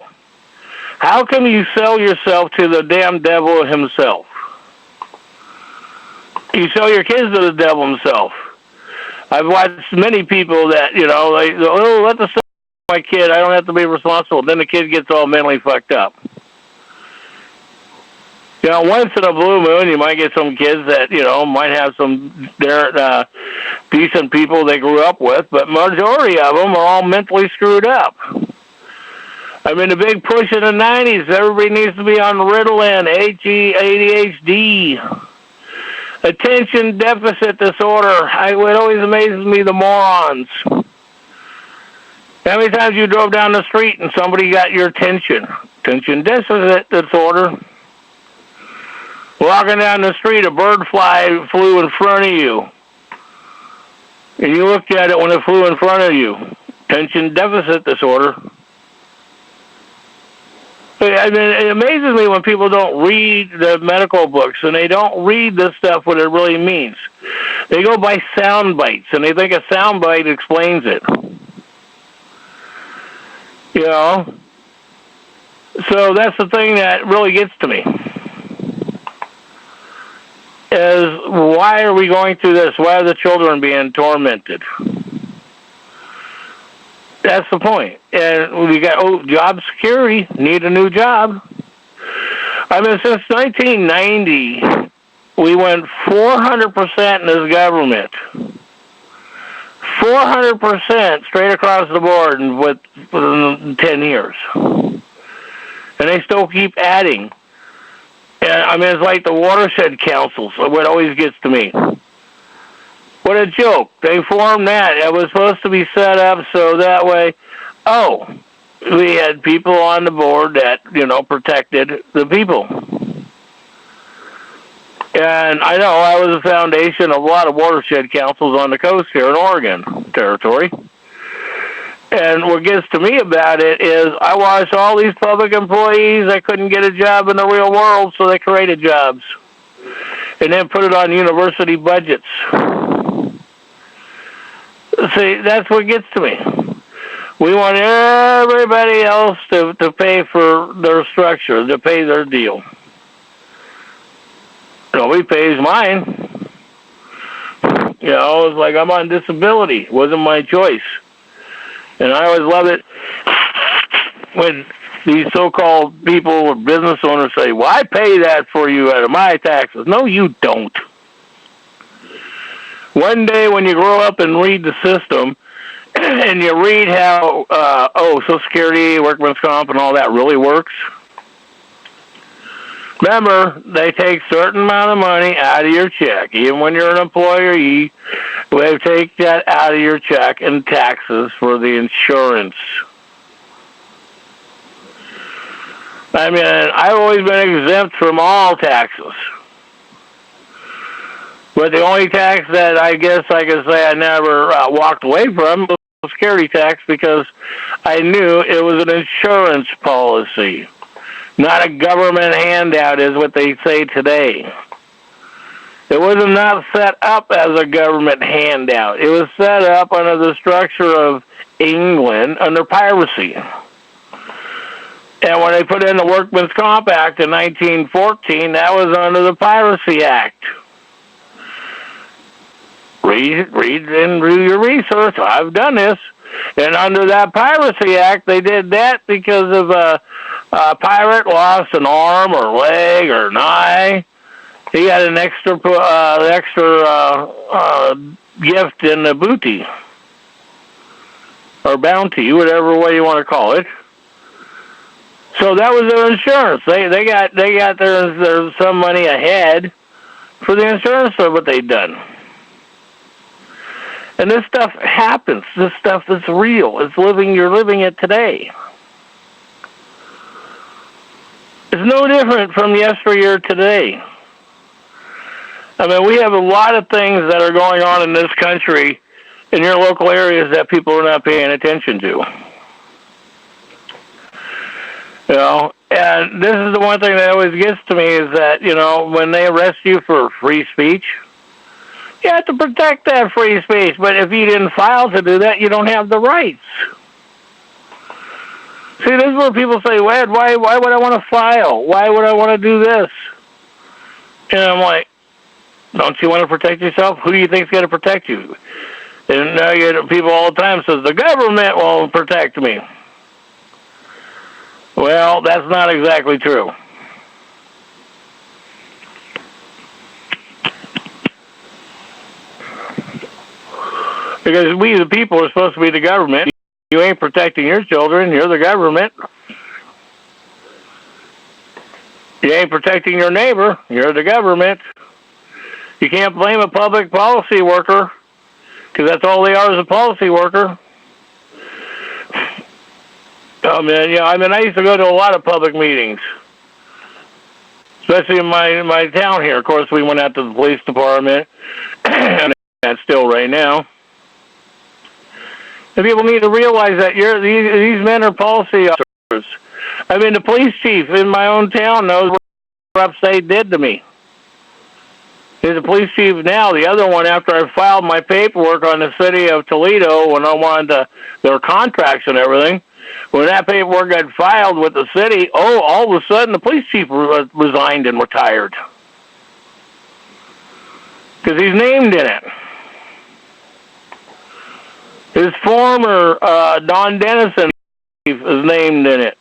How come you sell yourself to the damn devil himself? You sell your kids to the devil himself. I've watched many people that, like, oh, let the my kid, I don't have to be responsible. Then the kid gets all mentally fucked up. Once in a blue moon, you might get some kids that, might have some decent people they grew up with, but majority of them are all mentally screwed up. I mean, the big push in the 90s, everybody needs to be on Ritalin, ADHD, attention deficit disorder. It always amazes me, the morons. How many times you drove down the street and somebody got your attention? Attention deficit disorder. Walking down the street, a bird flew in front of you. And you looked at it when it flew in front of you. Attention deficit disorder. I mean, it amazes me when people don't read the medical books and they don't read this stuff, what it really means. They go by sound bites, and they think a sound bite explains it. So that's the thing that really gets to me. Is why are we going through this? Why are the children being tormented? That's the point. And we got job security, need a new job. I mean, since 1990, we went 400% in this government. 400% straight across the board within 10 years. And they still keep adding. And, I mean, it's like the watershed councils, what always gets to me. What a joke. They formed that. It was supposed to be set up so that way, we had people on the board that, protected the people. And I know I was the foundation of a lot of watershed councils on the coast here in Oregon territory. And what gets to me about it is I watched all these public employees that couldn't get a job in the real world, so they created jobs. And then put it on university budgets. See, that's what gets to me. We want everybody else to pay for their structure, to pay their deal. Nobody pays mine. It's like I'm on disability. It wasn't my choice. And I always love it when these so-called people or business owners say, well, I pay that for you out of my taxes. No, you don't. One day when you grow up and read the system, and you read how, Social Security, Workman's Comp, and all that really works, remember, they take a certain amount of money out of your check. Even when you're an employee, they take that out of your check in taxes for the insurance. I mean, I've always been exempt from all taxes. But the only tax that I guess I can say I never walked away from was the security tax, because I knew it was an insurance policy. Not a government handout is what they say today. It was not set up as a government handout. It was set up under the structure of England under piracy. And when they put in the Workman's Comp Act in 1914, that was under the Piracy Act. Read and do your research. I've done this. And under that Piracy Act, they did that because of a pirate lost an arm or leg or an eye. He got an extra gift in the booty or bounty, whatever way you want to call it. So that was their insurance. They got their some money ahead for the insurance of what they'd done. And this stuff happens. This stuff is real. It's living. You're living it today. It's no different from yesteryear today. I mean, we have a lot of things that are going on in this country, in your local areas, that people are not paying attention to. And this is the one thing that always gets to me is that, when they arrest you for free speech, you have to protect that free speech. But if you didn't file to do that, you don't have the rights. See, this is where people say, why would I want to file? Why would I want to do this? And I'm like, Don't you want to protect yourself? Who do you think's going to protect you? And now you get people all the time says the government will protect me. Well, that's not exactly true. Because we, the people, are supposed to be the government. You ain't protecting your children. You're the government. You ain't protecting your neighbor. You're the government. You can't blame a public policy worker, because that's all they are, is a policy worker. I used to go to a lot of public meetings, especially in my town here. Of course, we went out to the police department, and that's still right now. And people need to realize that these men are policy officers. I mean, the police chief in my own town knows what upstate did to me. He's a police chief now. The other one, after I filed my paperwork on the city of Toledo, when I wanted their contracts and everything, when that paperwork got filed with the city, all of a sudden the police chief resigned and retired. Because he's named in it. His former Don Dennison chief is named in it.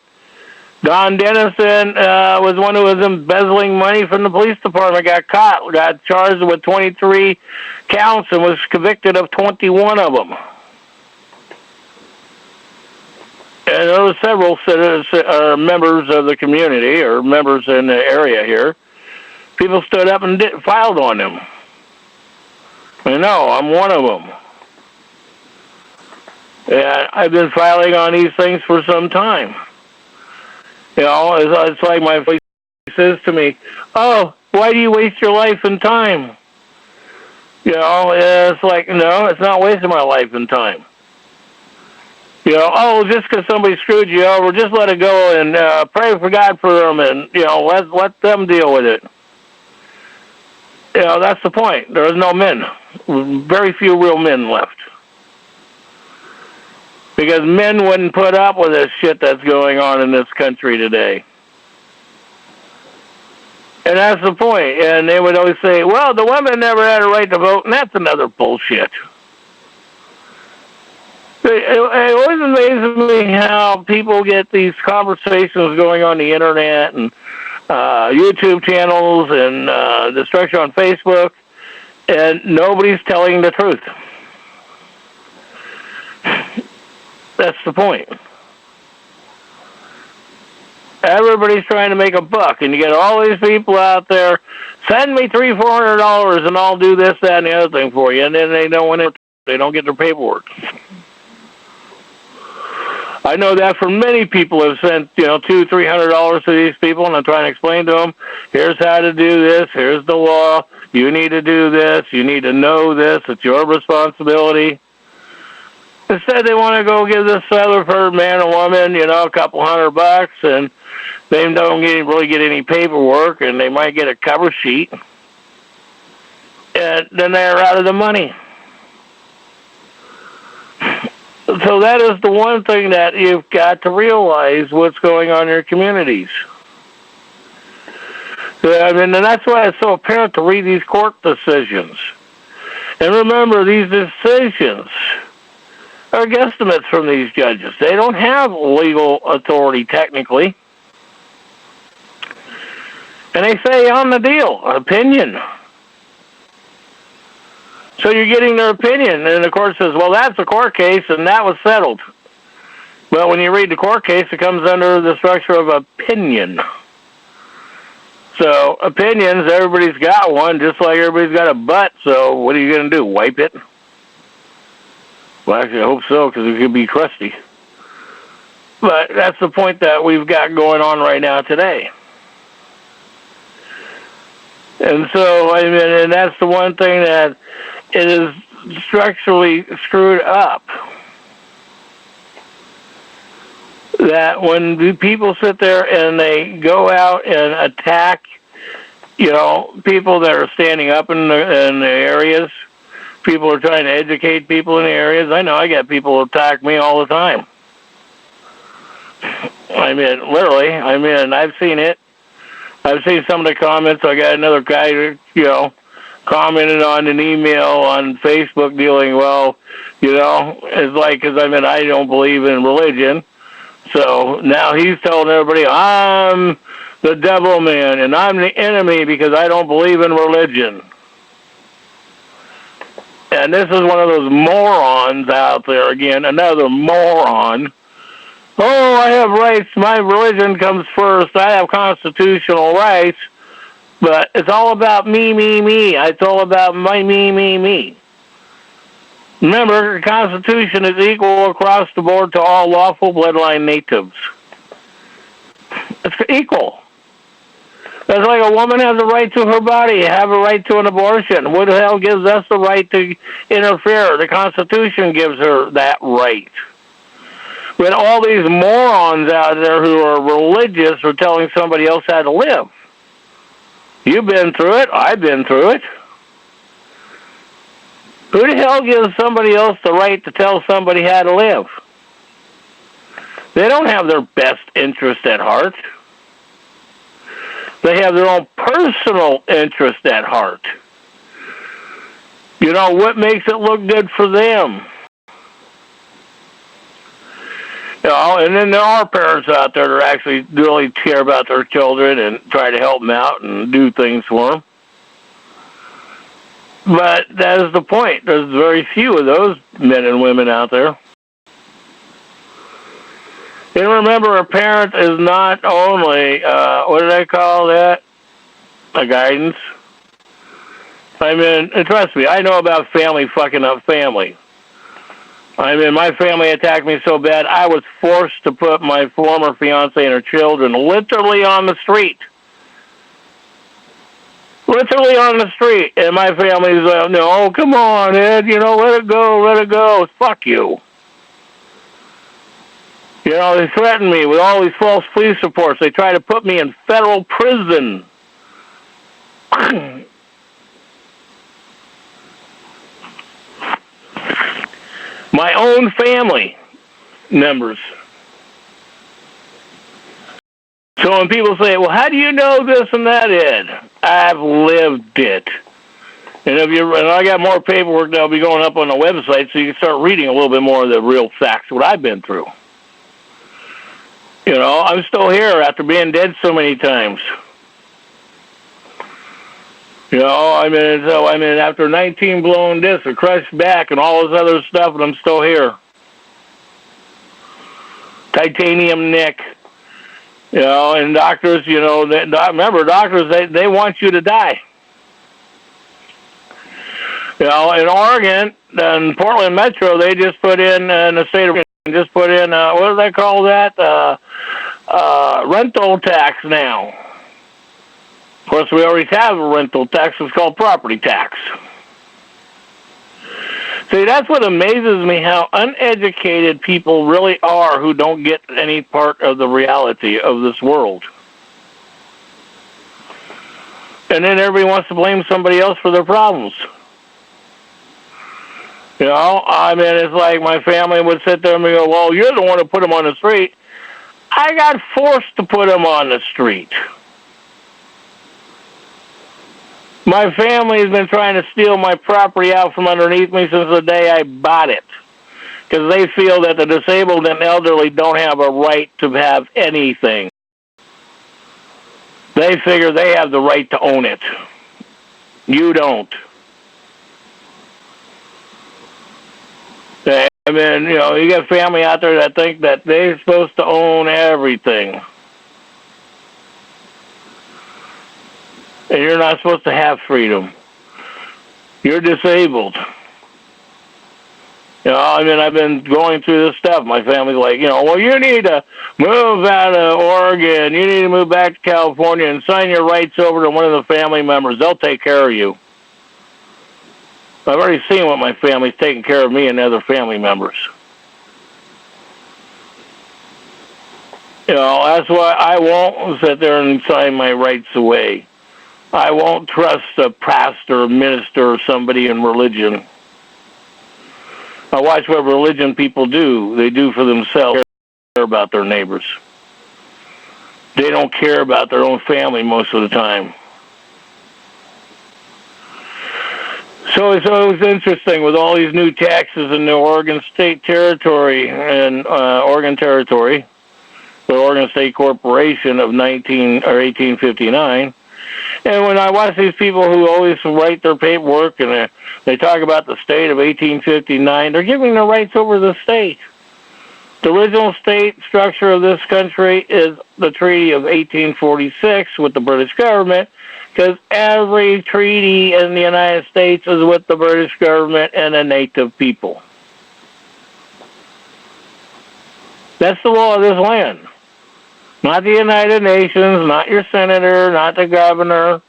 Don Dennison was one who was embezzling money from the police department, got caught, got charged with 23 counts, and was convicted of 21 of them. And there were several members of the community, or members in the area here. People stood up and filed on him. I know, I'm one of them. And I've been filing on these things for some time. You know, it's like my police says to me, "Oh, why do you waste your life and time?" You know, it's like, no, it's not wasting my life and time. You know, just because somebody screwed you over, just let it go and pray for God for them, and let them deal with it. You know, that's the point. There is no men, very few real men left. Because men wouldn't put up with this shit that's going on in this country today. And that's the point. And they would always say, well, the women never had a right to vote, and that's another bullshit. It always amazes me how people get these conversations going on the internet and YouTube channels and the structure on Facebook, and nobody's telling the truth. That's the point. Everybody's trying to make a buck, and you get all these people out there, send me $300-$400 and I'll do this, that, and the other thing for you, and then they don't get their paperwork. I know that for many people have sent $200-$300 to these people, and I'm trying to explain to them, here's how to do this, here's the law, you need to do this, you need to know this, it's your responsibility. Instead, they want to go give this other man or woman, a couple $100, and they don't really get any paperwork, and they might get a cover sheet, and then they're out of the money. So that is the one thing that you've got to realize what's going on in your communities. And that's why it's so apparent to read these court decisions. And remember, these decisions are guesstimates from these judges. They don't have legal authority technically. And they say on the deal, opinion. So you're getting their opinion, and the court says, well, that's a court case, and that was settled. But when you read the court case, it comes under the structure of opinion. So opinions, everybody's got one, just like everybody's got a butt, so what are you going to do, wipe it? Well, actually, I hope so, because it could be crusty. But that's the point that we've got going on right now today. And so, and that's the one thing that it is structurally screwed up. That when people sit there and they go out and attack, people that are standing up in the areas, people are trying to educate people in the areas. I know I get people attack me all the time. Literally, I've seen it. I've seen some of the comments. I got another guy, commented on an email on Facebook dealing, well, it's like, because I don't believe in religion. So now he's telling everybody, I'm the devil man, and I'm the enemy because I don't believe in religion. And this is one of those morons out there again, another moron. Oh, I have rights. My religion comes first. I have constitutional rights. But it's all about me, me, me. It's all about my me, me, me. Remember, the Constitution is equal across the board to all lawful bloodline natives. It's equal. That's like a woman has a right to her body, have a right to an abortion. What the hell gives us the right to interfere? The Constitution gives her that right. But all these morons out there who are religious are telling somebody else how to live. You've been through it. I've been through it. Who the hell gives somebody else the right to tell somebody how to live? They don't have their best interest at heart. They have their own personal interest at heart. What makes it look good for them? And then there are parents out there that actually really care about their children and try to help them out and do things for them. But that is the point. There's very few of those men and women out there. And remember, a parent is not only, what did I call that? A guidance. And trust me, I know about family fucking up family. My family attacked me so bad, I was forced to put my former fiancée and her children literally on the street. Literally on the street. And my family's like, no, come on, Ed, let it go. Fuck you. They threatened me with all these false police reports. They try to put me in federal prison. My own family members. So when people say, well, how do you know this and that, Ed? I've lived it. And I got more paperwork that'll be going up on the website, so you can start reading a little bit more of the real facts, what I've been through. I'm still here after being dead so many times. After 19 blown discs, a crushed back, and all this other stuff, and I'm still here. Titanium neck. And doctors, remember, doctors, they want you to die. In Oregon, in Portland Metro, they just put in the state of what do they call that? Rental tax now. Of course, we already have a rental tax. It's called property tax. See, that's what amazes me, how uneducated people really are who don't get any part of the reality of this world. And then everybody wants to blame somebody else for their problems. It's like my family would sit there and go, well, you're the one who put them on the street. I got forced to put them on the street. My family's been trying to steal my property out from underneath me since the day I bought it, because they feel that the disabled and elderly don't have a right to have anything. They figure they have the right to own it. You don't. You got family out there that think that they're supposed to own everything. And you're not supposed to have freedom. You're disabled. I've been going through this stuff. My family's like, well, you need to move out of Oregon. You need to move back to California and sign your rights over to one of the family members. They'll take care of you. I've already seen what my family's taking care of me and other family members. That's why I won't sit there and sign my rights away. I won't trust a pastor, a minister, or somebody in religion. I watch what religion people do. They do for themselves. They don't care about their neighbors. They don't care about their own family most of the time. So it was interesting with all these new taxes in the Oregon State Territory and Oregon Territory, the Oregon State Corporation of 1859. And when I watch these people who always write their paperwork and they talk about the state of 1859, they're giving their rights over the state. The original state structure of this country is the Treaty of 1846 with the British government, because every treaty in the United States is with the British government and the native people. That's the law of this land. Not the United Nations, not your senator, not the governor.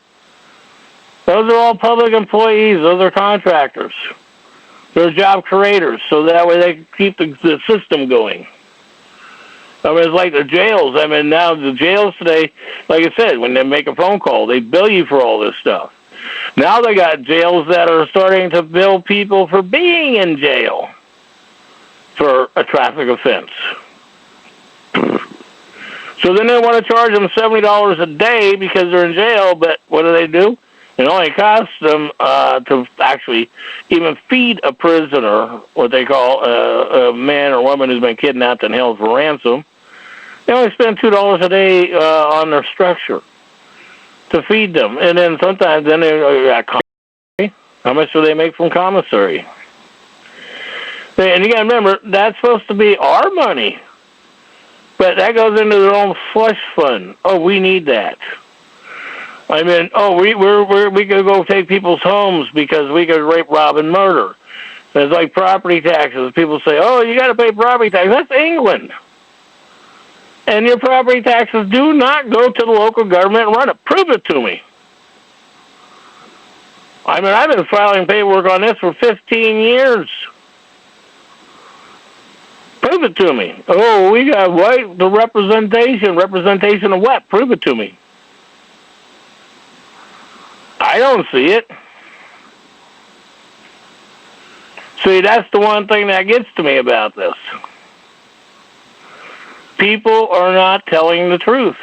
Those are all public employees. Those are contractors. They're job creators, so that way they can keep the system going. I mean, it's like the jails. I mean, now the jails today, like I said, when they make a phone call, they bill you for all this stuff. Now they got jails that are starting to bill people for being in jail for a traffic offense. So then they want to charge them $70 a day because they're in jail, but what do? It only costs them to actually even feed a prisoner, what they call a man or woman who's been kidnapped and held for ransom. They only spend $2 a day on their structure to feed them. And then sometimes they got commissary. How much do they make from commissary? And you got to remember, that's supposed to be our money. But that goes into their own slush fund. Oh, we need that. I mean, we could go take people's homes because we could rape, rob, and murder. It's like property taxes. People say, oh, you got to pay property taxes. That's England. And your property taxes do not go to the local government and run it. Prove it to me. I mean, I've been filing paperwork on this for 15 years. Prove it to me. Oh, we got the representation. Representation of what? Prove it to me. I don't see it. See, that's the one thing that gets to me about this. People are not telling the truth.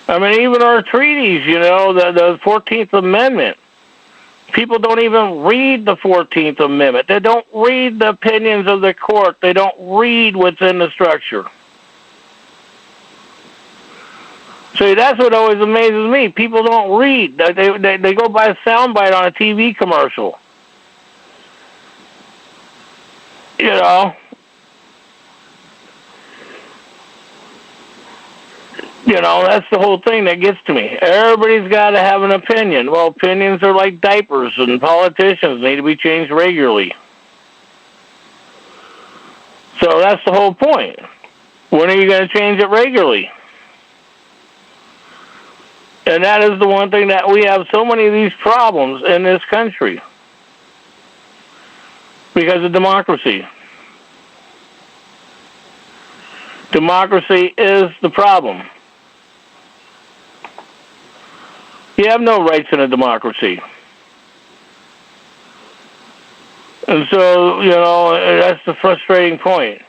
I mean, even our treaties, the 14th Amendment. People don't even read the 14th Amendment. They don't read the opinions of the court. They don't read what's in the structure. See, that's what always amazes me. People don't read. They go by a soundbite on a TV commercial. That's the whole thing that gets to me. Everybody's got to have an opinion. Well, opinions are like diapers, and politicians need to be changed regularly. So that's the whole point. When are you going to change it regularly? And that is the one thing that we have so many of these problems in this country. Because of democracy. Democracy is the problem. You have no rights in a democracy. And so, that's the frustrating point.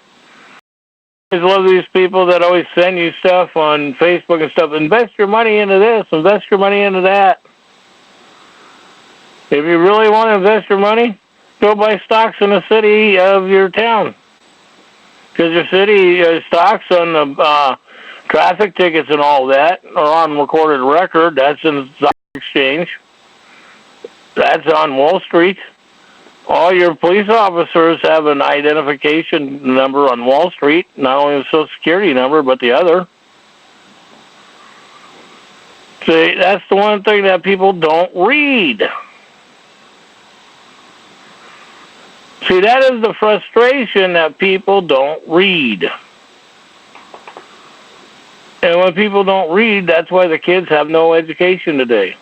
I love these people that always send you stuff on Facebook and stuff. Invest your money into this, invest your money into that. If you really want to invest your money, go buy stocks in the city of your town. Because your city stocks on the traffic tickets and all that are on recorded record. That's in the stock exchange. That's on Wall Street. All your police officers have an identification number on Wall Street, not only a Social Security number, but the other. See, that's the one thing that people don't read. See, that is the frustration that people don't read. And when people don't read, that's why the kids have no education today.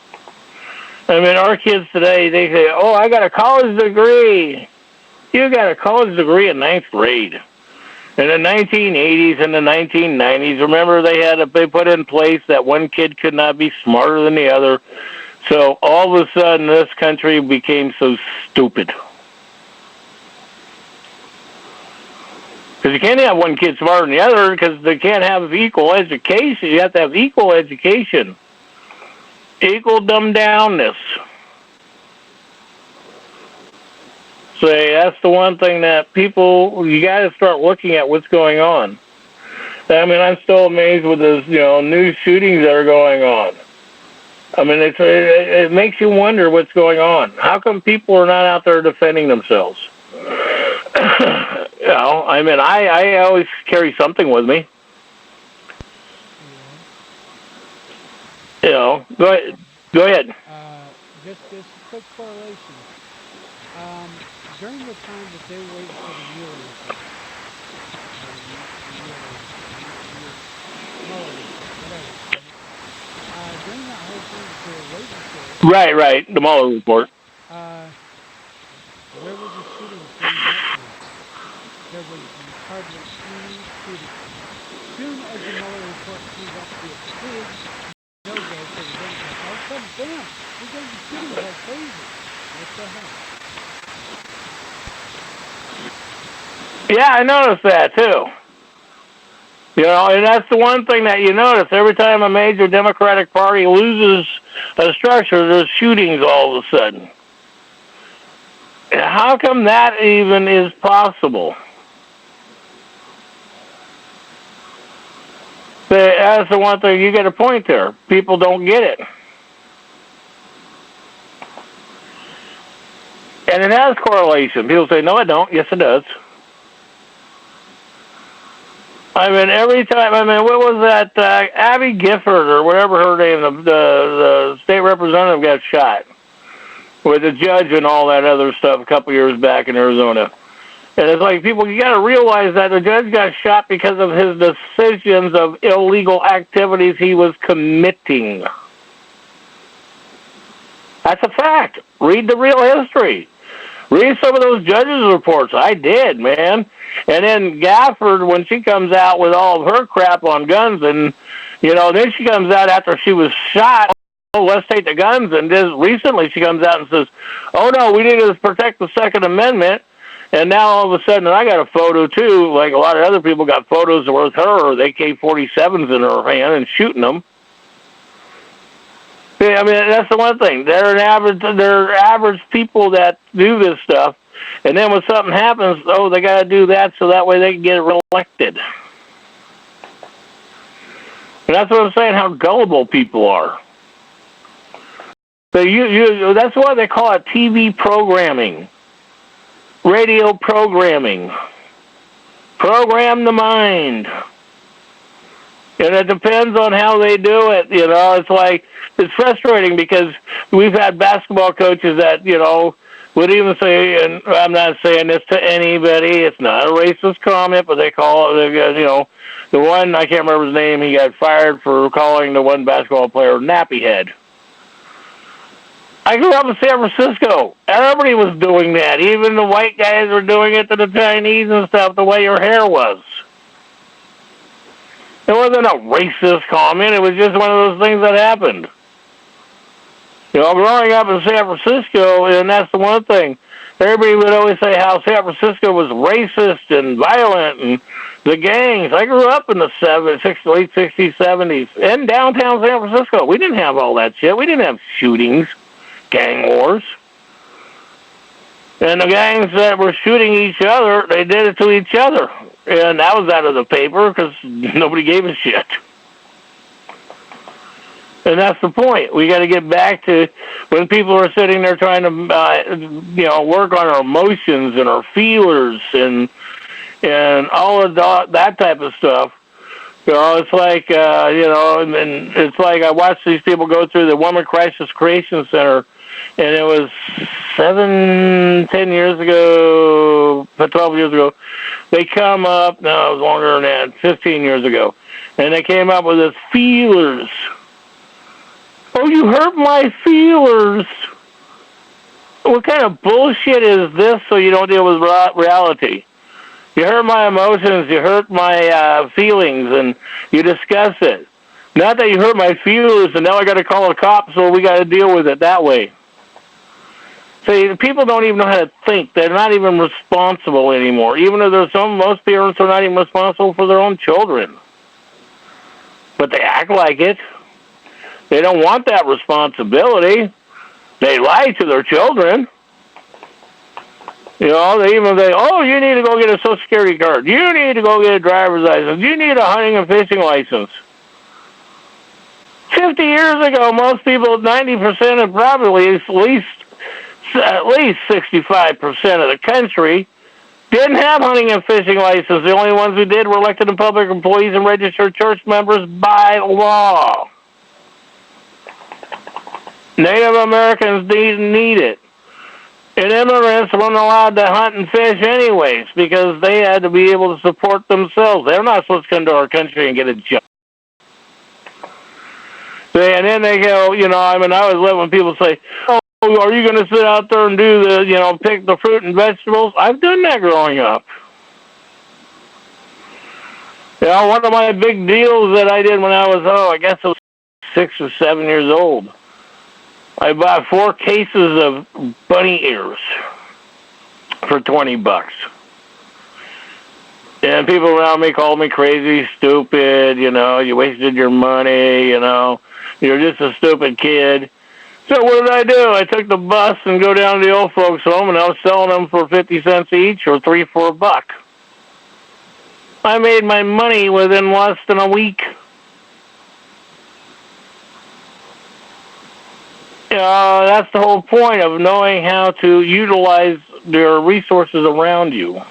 I mean, our kids today, they say, oh, I got a college degree. You got a college degree in 9th grade. In the 1980s and the 1990s, remember they put in place that one kid could not be smarter than the other. So all of a sudden, this country became so stupid. Because you can't have one kid smarter than the other because they can't have equal education. You have to have equal education. Equal dumbed downness. Say that's the one thing that people, you got to start looking at what's going on. I mean, I'm still amazed with those, new shootings that are going on. I mean, it makes you wonder what's going on. How come people are not out there defending themselves? I mean, I always carry something with me. Go ahead. Go ahead. Just a quick correlation. During the time that they were waiting for the Mueller report, during that whole time that they were waiting for it, Right, the Mueller report. Where was the shooting during that time? There was hardly any shooting. Soon as the Mueller report came up to be approved, no go for the Democrats. All of a sudden, bam, we're going to be shooting like crazy. What the hell? Yeah, I noticed that too. And that's the one thing that you notice. Every time a major Democratic Party loses a structure, there's shootings all of a sudden. How come that even is possible? That's the one thing you get a point there. People don't get it. And it has correlation. People say, no, it don't. Yes, it does. I mean, every time, what was that? Abby Gifford, or whatever her name, the state representative got shot with the judge and all that other stuff a couple years back in Arizona. And it's like, people, you got to realize that the judge got shot because of his decisions of illegal activities he was committing. That's a fact. Read the real history. Read some of those judges' reports. I did, man. And then Gafford, when she comes out with all of her crap on guns, and, then she comes out after she was shot, oh, let's take the guns, and just recently she comes out and says, oh, no, we need to protect the Second Amendment, and now all of a sudden, I got a photo, too, like a lot of other people got photos with her, AK-47s in her hand and shooting them. I mean, that's the one thing. They're average people that do this stuff, and then when something happens, they got to do that so that way they can get reelected. And that's what I'm saying, how gullible people are. So that's why they call it TV programming, radio programming. Program the mind. And it depends on how they do it. It's frustrating because we've had basketball coaches that, would even say, and I'm not saying this to anybody, it's not a racist comment, but they call it, the one, I can't remember his name, he got fired for calling the one basketball player nappy head. I grew up in San Francisco. Everybody was doing that. Even the white guys were doing it to the Chinese and stuff, the way your hair was. It wasn't a racist comment. It was just one of those things that happened. Growing up in San Francisco, and that's the one thing, everybody would always say how San Francisco was racist and violent and the gangs. I grew up in the late 60s, 70s, in downtown San Francisco. We didn't have all that shit. We didn't have shootings, gang wars. And the gangs that were shooting each other, they did it to each other. And that was out of the paper because nobody gave a shit. And that's the point. We got to get back to when people are sitting there trying to, work on our emotions and our feelers and all of that type of stuff. It's like, and it's like I watched these people go through the Woman Crisis Creation Center, and it was 10 years ago, 12 years ago. They come up, no, it was longer than that, 15 years ago, and they came up with this feelers. Oh, you hurt my feelers. What kind of bullshit is this so you don't deal with reality? You hurt my emotions, you hurt my feelings, and you discuss it. Not that you hurt my feelings, and now I got to call the cops, so we got to deal with it that way. See, people don't even know how to think. They're not even responsible anymore. Even though most parents are not even responsible for their own children. But they act like it. They don't want that responsibility. They lie to their children. You know, they even say, oh, you need to go get a Social Security card. You need to go get a driver's license. You need a hunting and fishing license. 50 years ago, most people, 90% and probably at least 65% of the country didn't have hunting and fishing licenses. The only ones who did were elected and public employees and registered church members by law. Native Americans didn't need it. And immigrants weren't allowed to hunt and fish anyways because they had to be able to support themselves. They're not supposed to come to our country and get a job. And then they go, you know, I mean, I always love when people say, oh, are you going to sit out there and do the, you know, pick the fruit and vegetables? I've done that growing up. You know, one of my big deals that I did when I was, I guess I was 6 or 7 years old, I bought 4 cases of bunny ears for $20. And people around me called me crazy, stupid, you know, you wasted your money, you know, you're just a stupid kid. So what did I do? I took the bus and go down to the old folks' home, and I was selling them for 50 cents each or $3 for a buck. I made my money within less than a week. That's the whole point of knowing how to utilize your resources around you.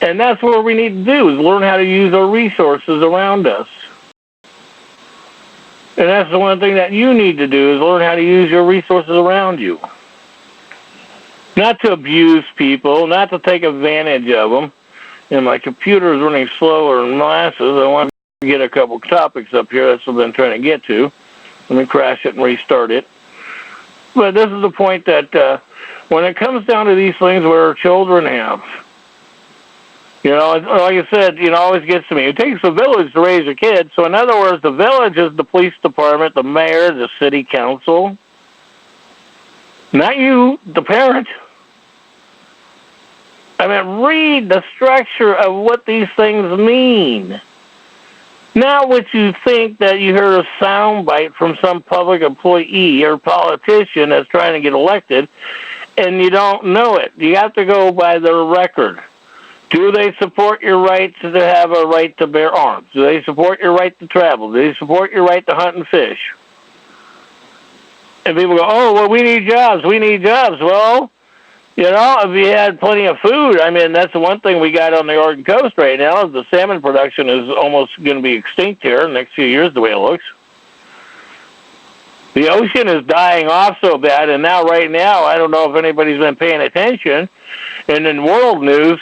And that's what we need to do, is learn how to use our resources around us. And that's the one thing that you need to do, is learn how to use your resources around you. Not to abuse people, not to take advantage of them. And my computer is running slower than molasses. I want to get a couple topics up here. That's what I've been trying to get to. Let me crash it and restart it. But this is the point that when it comes down to these things where our children have, you know, like I said, you know, always gets to me. It takes a village to raise a kid. So in other words, the village is the police department, the mayor, the city council. Not you, the parent. I mean, read the structure of what these things mean. Not what you think that you heard a soundbite from some public employee or politician that's trying to get elected, and you don't know it. You have to go by their record. Do they support your right to have a right to bear arms? Do they support your right to travel? Do they support your right to hunt and fish? And people go, oh, well, we need jobs. We need jobs. Well, you know, if you had plenty of food, I mean, that's the one thing we got on the Oregon coast right now is the salmon production is almost going to be extinct here in the next few years, the way it looks. The ocean is dying off so bad, and now, right now, I don't know if anybody's been paying attention, and in world news,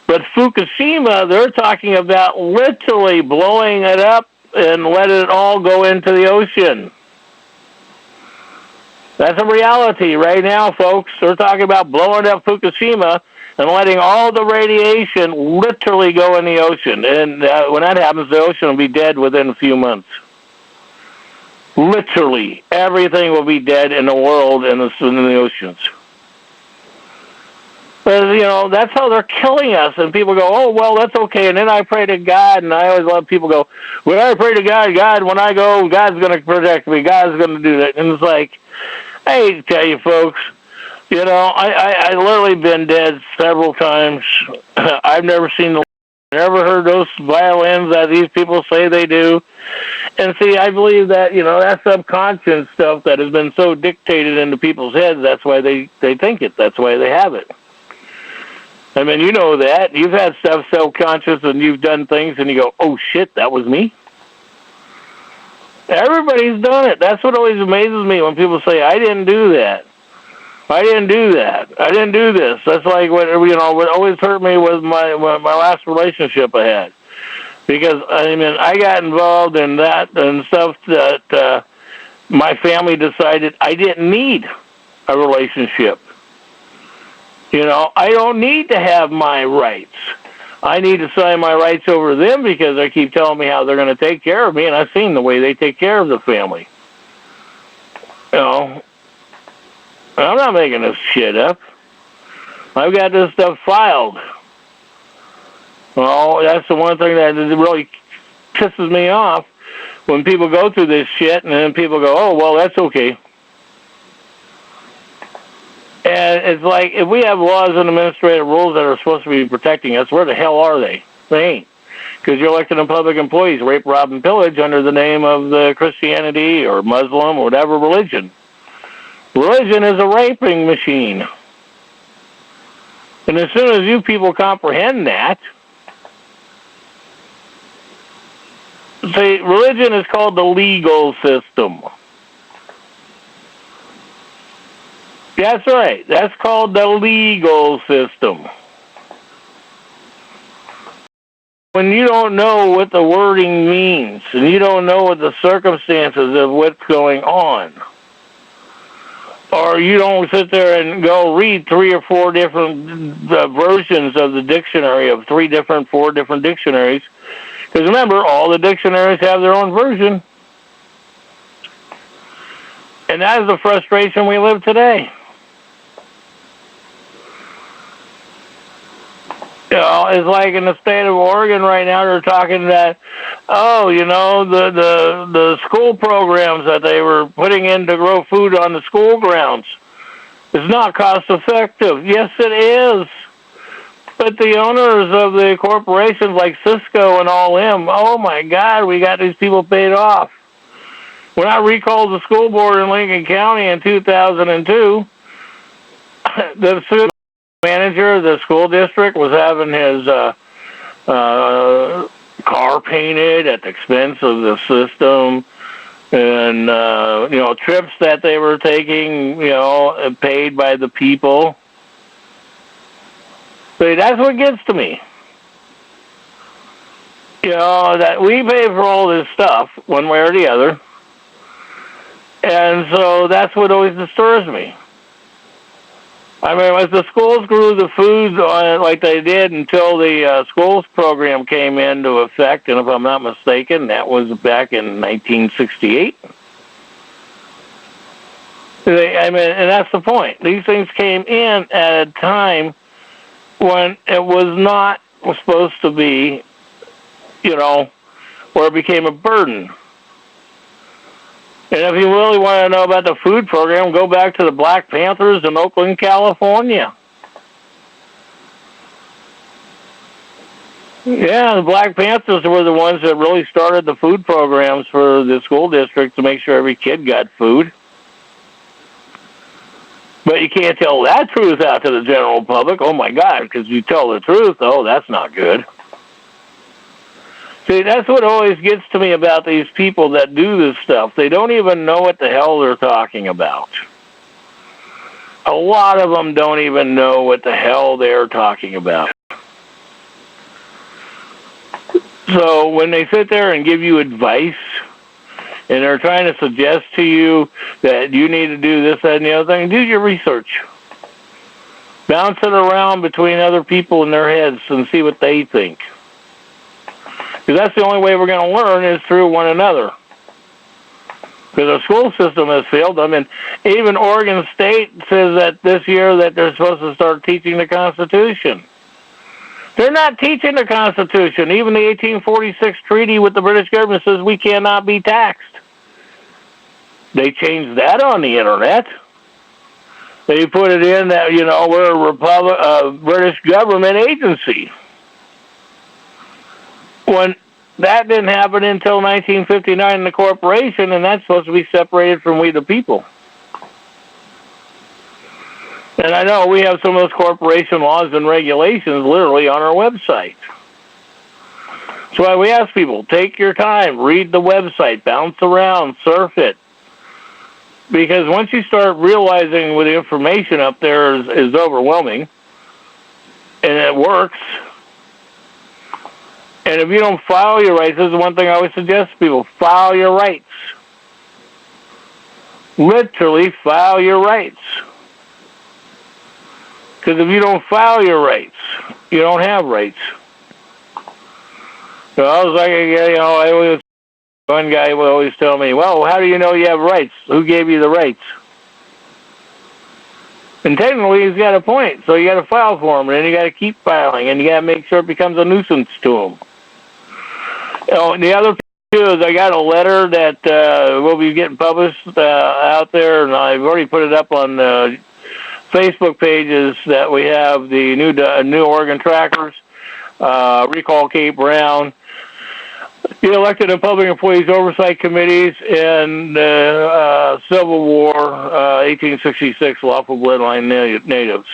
but Fukushima, they're talking about literally blowing it up and letting it all go into the ocean. That's a reality right now, folks. They're talking about blowing up Fukushima and letting all the radiation literally go in the ocean. And when that happens, the ocean will be dead within a few months. Literally, everything will be dead in the world and in the oceans. But, you know, that's how they're killing us. And people go, oh, well, that's okay. And then I pray to God, and I always love people go, when I pray to God, God, when I go, God's going to protect me. God's going to do that. And it's like, I hate to tell you, folks, you know, I literally been dead several times. I've never heard those violins that these people say they do. And see, I believe that, you know, that subconscious stuff that has been so dictated into people's heads, that's why they think it. That's why they have it. I mean, you know that. You've had stuff self-conscious and you've done things and you go, oh, shit, that was me. Everybody's done it. That's what always amazes me when people say, I didn't do that. I didn't do that. I didn't do this. That's like what, you know, what always hurt me was my last relationship I had. Because, I mean, I got involved in that and stuff that my family decided I didn't need a relationship. You know, I don't need to have my rights. I need to sign my rights over to them because they keep telling me how they're going to take care of me, and I've seen the way they take care of the family. You know, I'm not making this shit up. I've got this stuff filed. Well, that's the one thing that really pisses me off when people go through this shit and then people go, oh, well, that's okay. And it's like, if we have laws and administrative rules that are supposed to be protecting us, where the hell are they? They ain't. Because you're elected and public employees rape, rob, and pillage under the name of the Christianity or Muslim or whatever religion. Religion is a raping machine. And as soon as you people comprehend that, see, religion is called the legal system. That's right. That's called the legal system. When you don't know what the wording means, and you don't know what the circumstances of what's going on, or you don't sit there and go read 3 or 4 different versions of the dictionary of 4 different dictionaries, because remember, all the dictionaries have their own version. And that is the frustration we live today. You know, it's like in the state of Oregon right now, they're talking that, oh, you know, the school programs that they were putting in to grow food on the school grounds is not cost effective. Yes, it is. But the owners of the corporations like Cisco and all them, oh my God, we got these people paid off. When I recalled the school board in Lincoln County in 2002, the manager of the school district was having his car painted at the expense of the system, and you know, trips that they were taking, you know, paid by the people. See, that's what gets to me. You know, that we pay for all this stuff one way or the other, and so that's what always disturbs me. I mean, as the schools grew the food like they did until the schools program came into effect, and if I'm not mistaken, that was back in 1968. I mean, and that's the point. These things came in at a time when it was not supposed to be, you know, where it became a burden. And if you really want to know about the food program, go back to the Black Panthers in Oakland, California. Yeah, the Black Panthers were the ones that really started the food programs for the school district to make sure every kid got food. But you can't tell that truth out to the general public. Oh, my God, because you tell the truth, oh, that's not good. See, that's what always gets to me about these people that do this stuff. They don't even know what the hell they're talking about. A lot of them don't even know what the hell they're talking about. So when they sit there and give you advice, and they're trying to suggest to you that you need to do this, that, and the other thing, do your research. Bounce it around between other people in their heads and see what they think. Because that's the only way we're going to learn is through one another. Because our school system has failed. I mean, even Oregon State says that this year that they're supposed to start teaching the Constitution. They're not teaching the Constitution. Even the 1846 treaty with the British government says we cannot be taxed. They changed that on the internet. They put it in that, you know, we're a British government agency. When that didn't happen until 1959 in the corporation, and that's supposed to be separated from we the people. And I know we have some of those corporation laws and regulations literally on our website. That's why we ask people, take your time, read the website, bounce around, surf it. Because once you start realizing what the information up there is overwhelming, and it works, and if you don't file your rights, this is one thing I always suggest to people, file your rights. Literally file your rights. Because if you don't file your rights, you don't have rights. So I was like, you know, one guy would always tell me, well, how do you know you have rights? Who gave you the rights? And technically, he's got a point. So you got to file for him, and then you got to keep filing, and you got to make sure it becomes a nuisance to him. You know, and the other thing too is I got a letter that will be getting published out there, and I've already put it up on Facebook pages that we have: the New Oregon Trackers, Recall Cape Brown, the Elected and Public Employees Oversight Committees, and Civil War 1866 Lawful Bloodline Natives.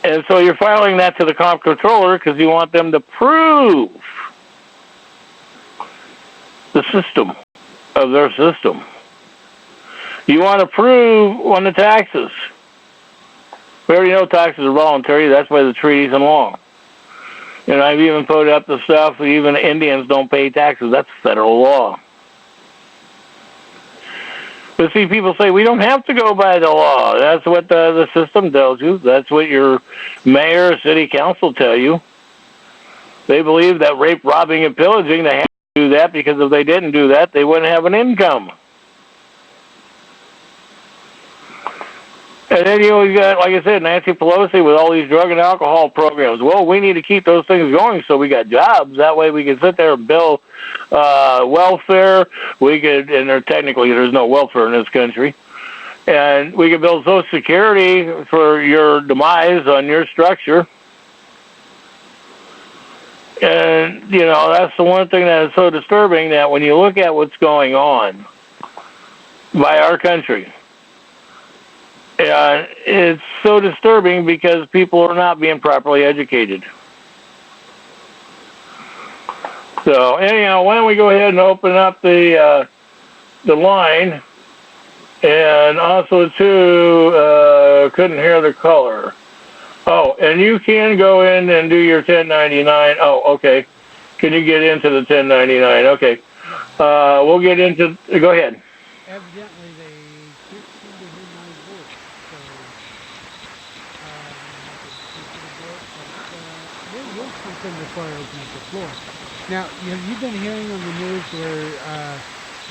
And so you're filing that to the comptroller because you want them to prove the system of their system. You want to prove on the taxes. We already know taxes are voluntary. That's by the treaties and law. And I've even put up the stuff that even Indians don't pay taxes. That's federal law. But see, people say, we don't have to go by the law. That's what the system tells you. That's what your mayor, city council tell you. They believe that rape, robbing, and pillaging, they have to do that because if they didn't do that, they wouldn't have an income. And then you got, like I said, Nancy Pelosi with all these drug and alcohol programs. Well, we need to keep those things going so we got jobs. That way we can sit there and bill welfare. We could, and technically there's no welfare in this country. And we could build Social Security for your demise on your structure. And, you know, that's the one thing that is so disturbing, that when you look at what's going on by our country, it's so disturbing because people are not being properly educated. So anyhow, why don't we go ahead and open up the line, and also too, couldn't hear the caller. Oh, and you can go in and do your 1099. Oh, okay. Can you get into the 1099? Okay. We'll get into. Go ahead. Evidently, they can't seem to hear my voice, so we'll something before I open up the floor. Now, have you been hearing on the news where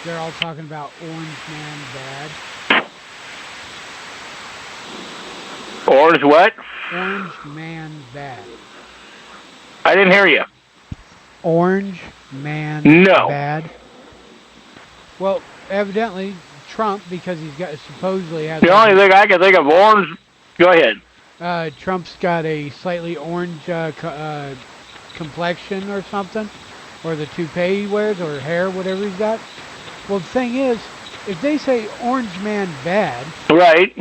they're all talking about Orange Man bad? Orange what? Orange Man bad. I didn't hear you. Orange Man No. bad? Well, evidently Trump, because he's got supposedly has the only thing I can think of orange. Go ahead. Trump's got a slightly orange complexion or something, or the toupee he wears, or hair, whatever he's got. Well, the thing is, if they say Orange Man bad, right,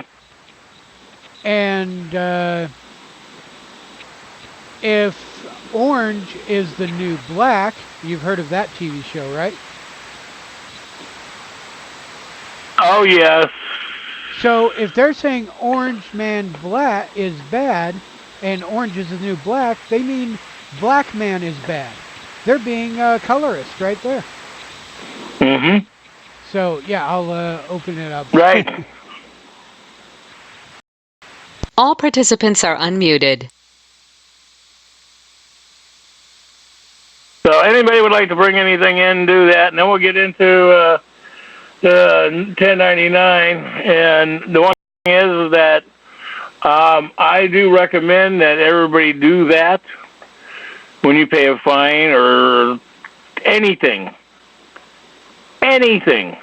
and if orange is the new black, you've heard of that TV show, right? Oh, yes. So if they're saying Orange Man black is bad and orange is the new black, they mean black man is bad. They're being colorist right there. Mm-hmm. So, yeah, I'll open it up. Right. All participants are unmuted. So anybody would like to bring anything in, do that, and then we'll get into the 1099. And the one thing is that I do recommend that everybody do that when you pay a fine or anything. Anything.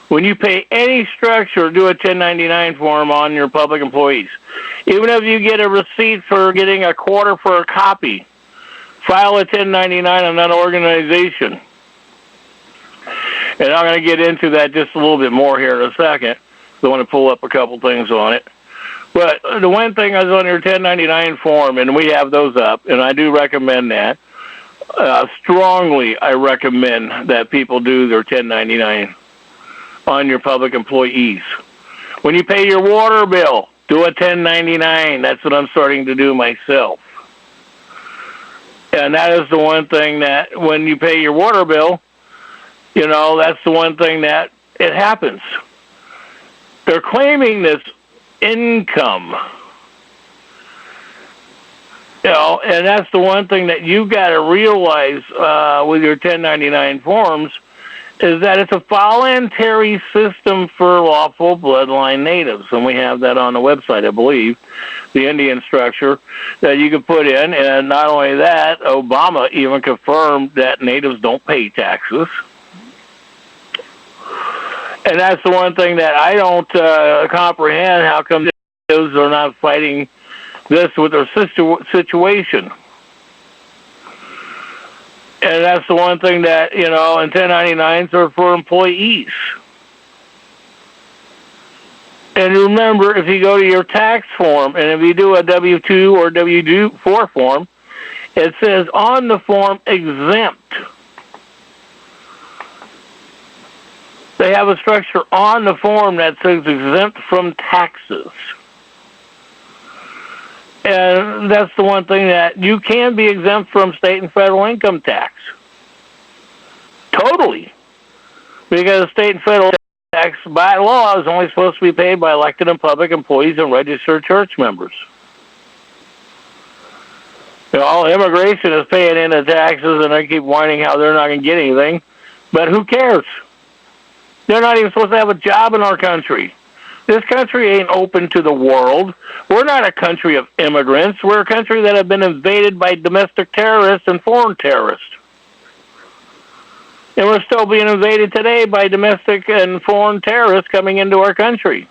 When you pay any structure, do a 1099 form on your public employees. Even if you get a receipt for getting a quarter for a copy, file a 1099 on that organization. And I'm going to get into that just a little bit more here in a second. I want to pull up a couple things on it. But the one thing is on your 1099 form, and we have those up, and I do recommend that. Strongly, I recommend that people do their 1099 on your public employees. When you pay your water bill, do a 1099. That's what I'm starting to do myself. And that is the one thing that when you pay your water bill, you know, that's the one thing that it happens. They're claiming this income. You know, and that's the one thing that you've got to realize with your 1099 forms is that it's a voluntary system for lawful bloodline natives. And we have that on the website, I believe, the Indian structure that you can put in. And not only that, Obama even confirmed that natives don't pay taxes. And that's the one thing that I don't comprehend. How come those are not fighting this with their situation? And that's the one thing that, and 1099s are for employees. And remember, if you go to your tax form, and if you do a W-2 or W-4 form, it says on the form, exempt. They have a structure on the form that says exempt from taxes. And that's the one thing that you can be exempt from state and federal income tax. Totally. Because state and federal tax, by law, is only supposed to be paid by elected and public employees and registered church members. All immigration is paying in the taxes, and they keep whining how they're not going to get anything. But who cares? They're not even supposed to have a job in our country. This country ain't open to the world. We're not a country of immigrants. We're a country that have been invaded by domestic terrorists and foreign terrorists. And we're still being invaded today by domestic and foreign terrorists coming into our country.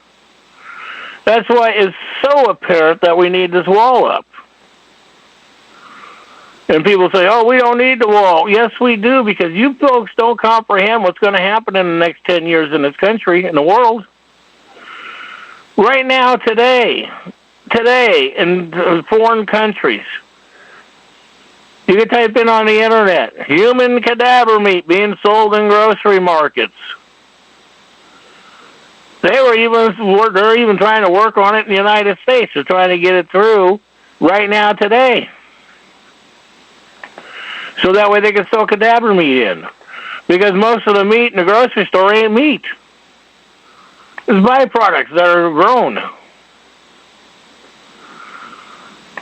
That's why it's so apparent that we need this wall up. And people say, oh, we don't need the wall. Yes, we do, because you folks don't comprehend what's going to happen in the next 10 years in this country, in the world. Right now, today, in foreign countries, you can type in on the internet, human cadaver meat being sold in grocery markets. They're even trying to work on it in the United States. They're trying to get it through right now, today. So that way they can sell cadaver meat in. Because most of the meat in the grocery store ain't meat. It's byproducts that are grown.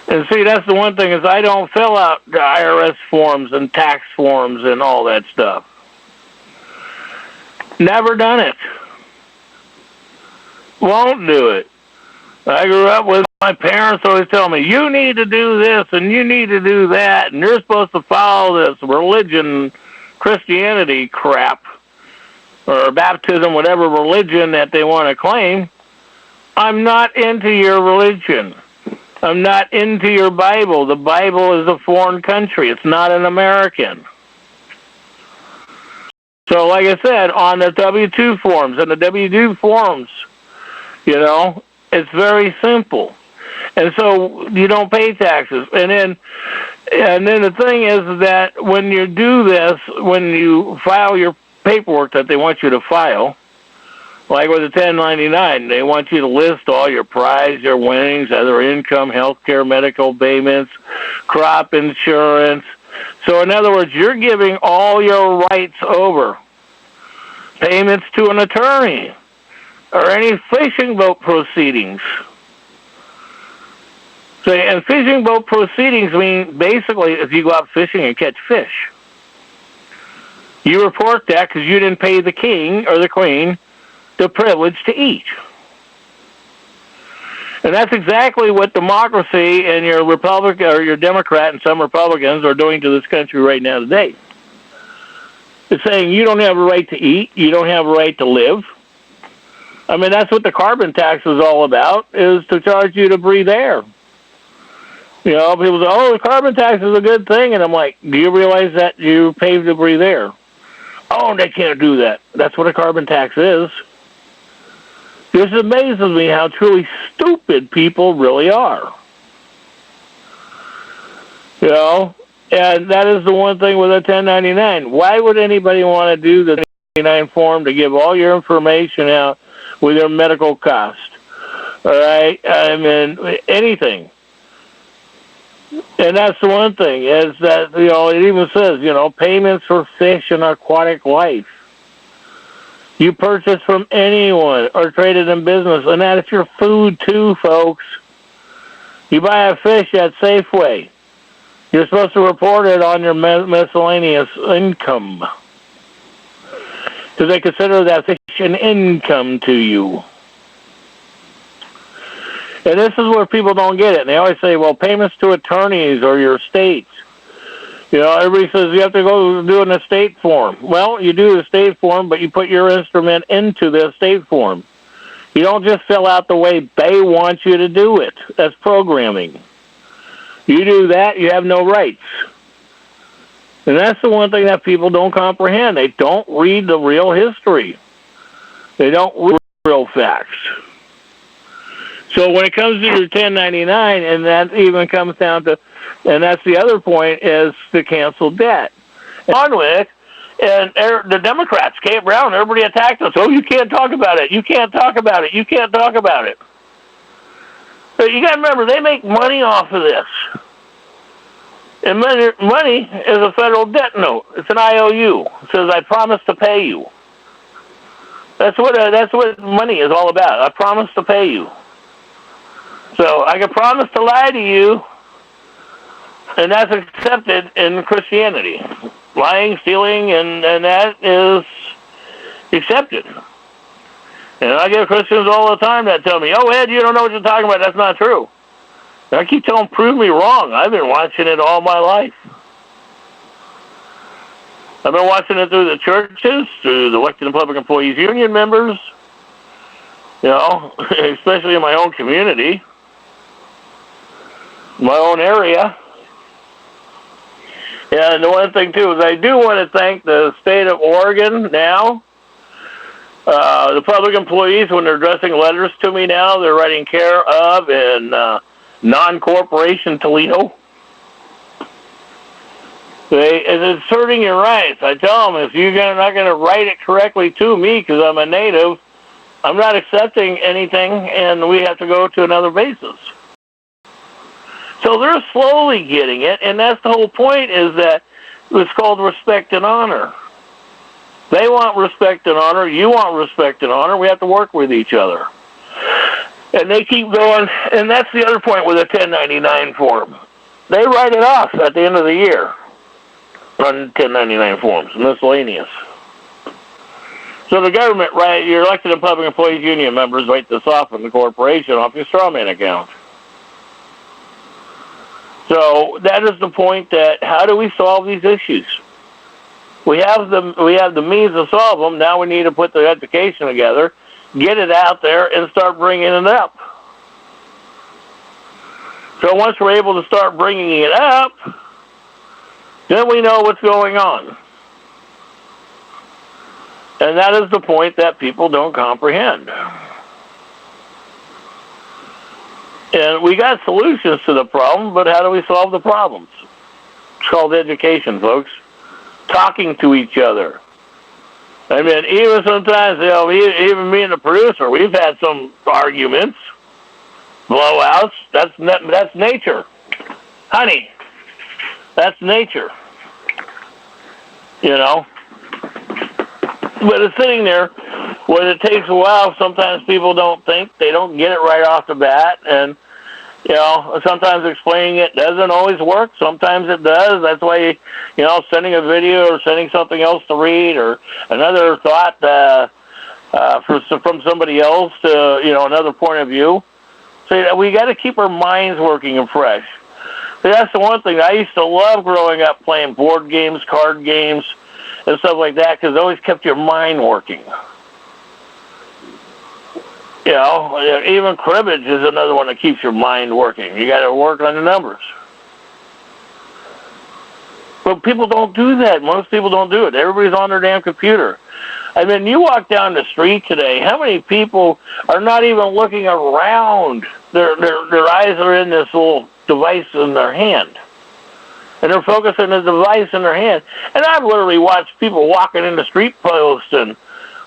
And see, that's the one thing, is I don't fill out the IRS forms and tax forms and all that stuff. Never done it. Won't do it. I grew up with my parents always telling me, you need to do this and you need to do that, and you're supposed to follow this religion, Christianity crap, or baptism, whatever religion that they want to claim. I'm not into your religion. I'm not into your Bible. The Bible is a foreign country. It's not an American. So like I said, on the W-2 forms and the W-2 forms, it's very simple. And so you don't pay taxes. And then the thing is that when you do this, when you file your paperwork that they want you to file, like with the 1099, they want you to list all your prize, your winnings, other income, health care, medical payments, crop insurance. So in other words, you're giving all your rights over. Payments to an attorney, or any fishing boat proceedings. So, and fishing boat proceedings mean basically if you go out fishing and catch fish. You report that because you didn't pay the king or the queen the privilege to eat. And that's exactly what democracy and your Republican or your Democrat and some Republicans are doing to this country right now today. It's saying you don't have a right to eat, you don't have a right to live. I mean, that's what the carbon tax is all about, is to charge you to breathe air. People say, oh, the carbon tax is a good thing. And I'm like, do you realize that you pay to breathe air? Oh, they can't do that. That's what a carbon tax is. This amazes me how truly stupid people really are. And that is the one thing with a 1099. Why would anybody want to do the 1099 form to give all your information out with your medical cost? All right? I mean, anything. And that's the one thing, is that, it even says, payments for fish and aquatic life. You purchase from anyone or traded in business, and that is your food too, folks. You buy a fish at Safeway. You're supposed to report it on your miscellaneous income, because they consider that fish an income to you. And this is where people don't get it. And they always say, well, payments to attorneys or your states. You know, everybody says you have to go do an estate form. Well, you do the estate form, but you put your instrument into the estate form. You don't just fill out the way they want you to do it. That's programming. You do that, you have no rights. And that's the one thing that people don't comprehend. They don't read the real history. They don't read real facts. So when it comes to your 1099, and that even comes down to, and that's the other point, is the canceled debt. On with, and the Democrats came around, everybody attacked us. Oh, you can't talk about it. You can't talk about it. You can't talk about it. So you got to remember, they make money off of this. And money is a federal debt note. It's an IOU. It says, I promise to pay you. That's what money is all about. I promise to pay you. So I can promise to lie to you, and that's accepted in Christianity. Lying, stealing, and that is accepted. And I get Christians all the time that tell me, oh, Ed, you don't know what you're talking about. That's not true. And I keep telling them, prove me wrong. I've been watching it all my life. I've been watching it through the churches, through the elected and public employees union members, you know, especially in my own community, my own area. Yeah, and the one thing, too, is I do want to thank the state of Oregon now. The public employees, when they're addressing letters to me now, they're writing care of in non-corporation Toledo. It's asserting your rights. I tell them, if you're not going to write it correctly to me because I'm a native, I'm not accepting anything, and we have to go to another basis. So they're slowly getting it, and that's the whole point, is that it's called respect and honor. They want respect and honor. You want respect and honor. We have to work with each other. And they keep going, and that's the other point with a 1099 form. They write it off at the end of the year on 1099 forms, miscellaneous. So the government, right, your elected and public employees union members write this off in the corporation off your strawman account. So that is the point, that how do we solve these issues? We have the means to solve them. Now we need to put the education together, get it out there, and start bringing it up. So once we're able to start bringing it up, then we know what's going on. And that is the point that people don't comprehend. And we got solutions to the problem, but how do we solve the problems? It's called education, folks. Talking to each other. I mean, even sometimes, you know, even me and the producer, we've had some arguments, blowouts. That's nature. Honey, that's nature. You know? But it's sitting there when it takes a while. Sometimes people don't think, they don't get it right off the bat, and you know, sometimes explaining it doesn't always work. Sometimes it does. That's why, you know, sending a video or sending something else to read or another thought from somebody else to, you know, another point of view. So we got to keep our minds working and fresh. See, that's the one thing. I used to love growing up playing board games, card games, and stuff like that, because it always kept your mind working. You know, even cribbage is another one that keeps your mind working. You got to work on the numbers. But people don't do that. Most people don't do it. Everybody's on their damn computer. I mean, you walk down the street today, how many people are not even looking around? Their eyes are in this little device in their hand. And they're focusing on the device in their hand. And I've literally watched people walking in the street posts and,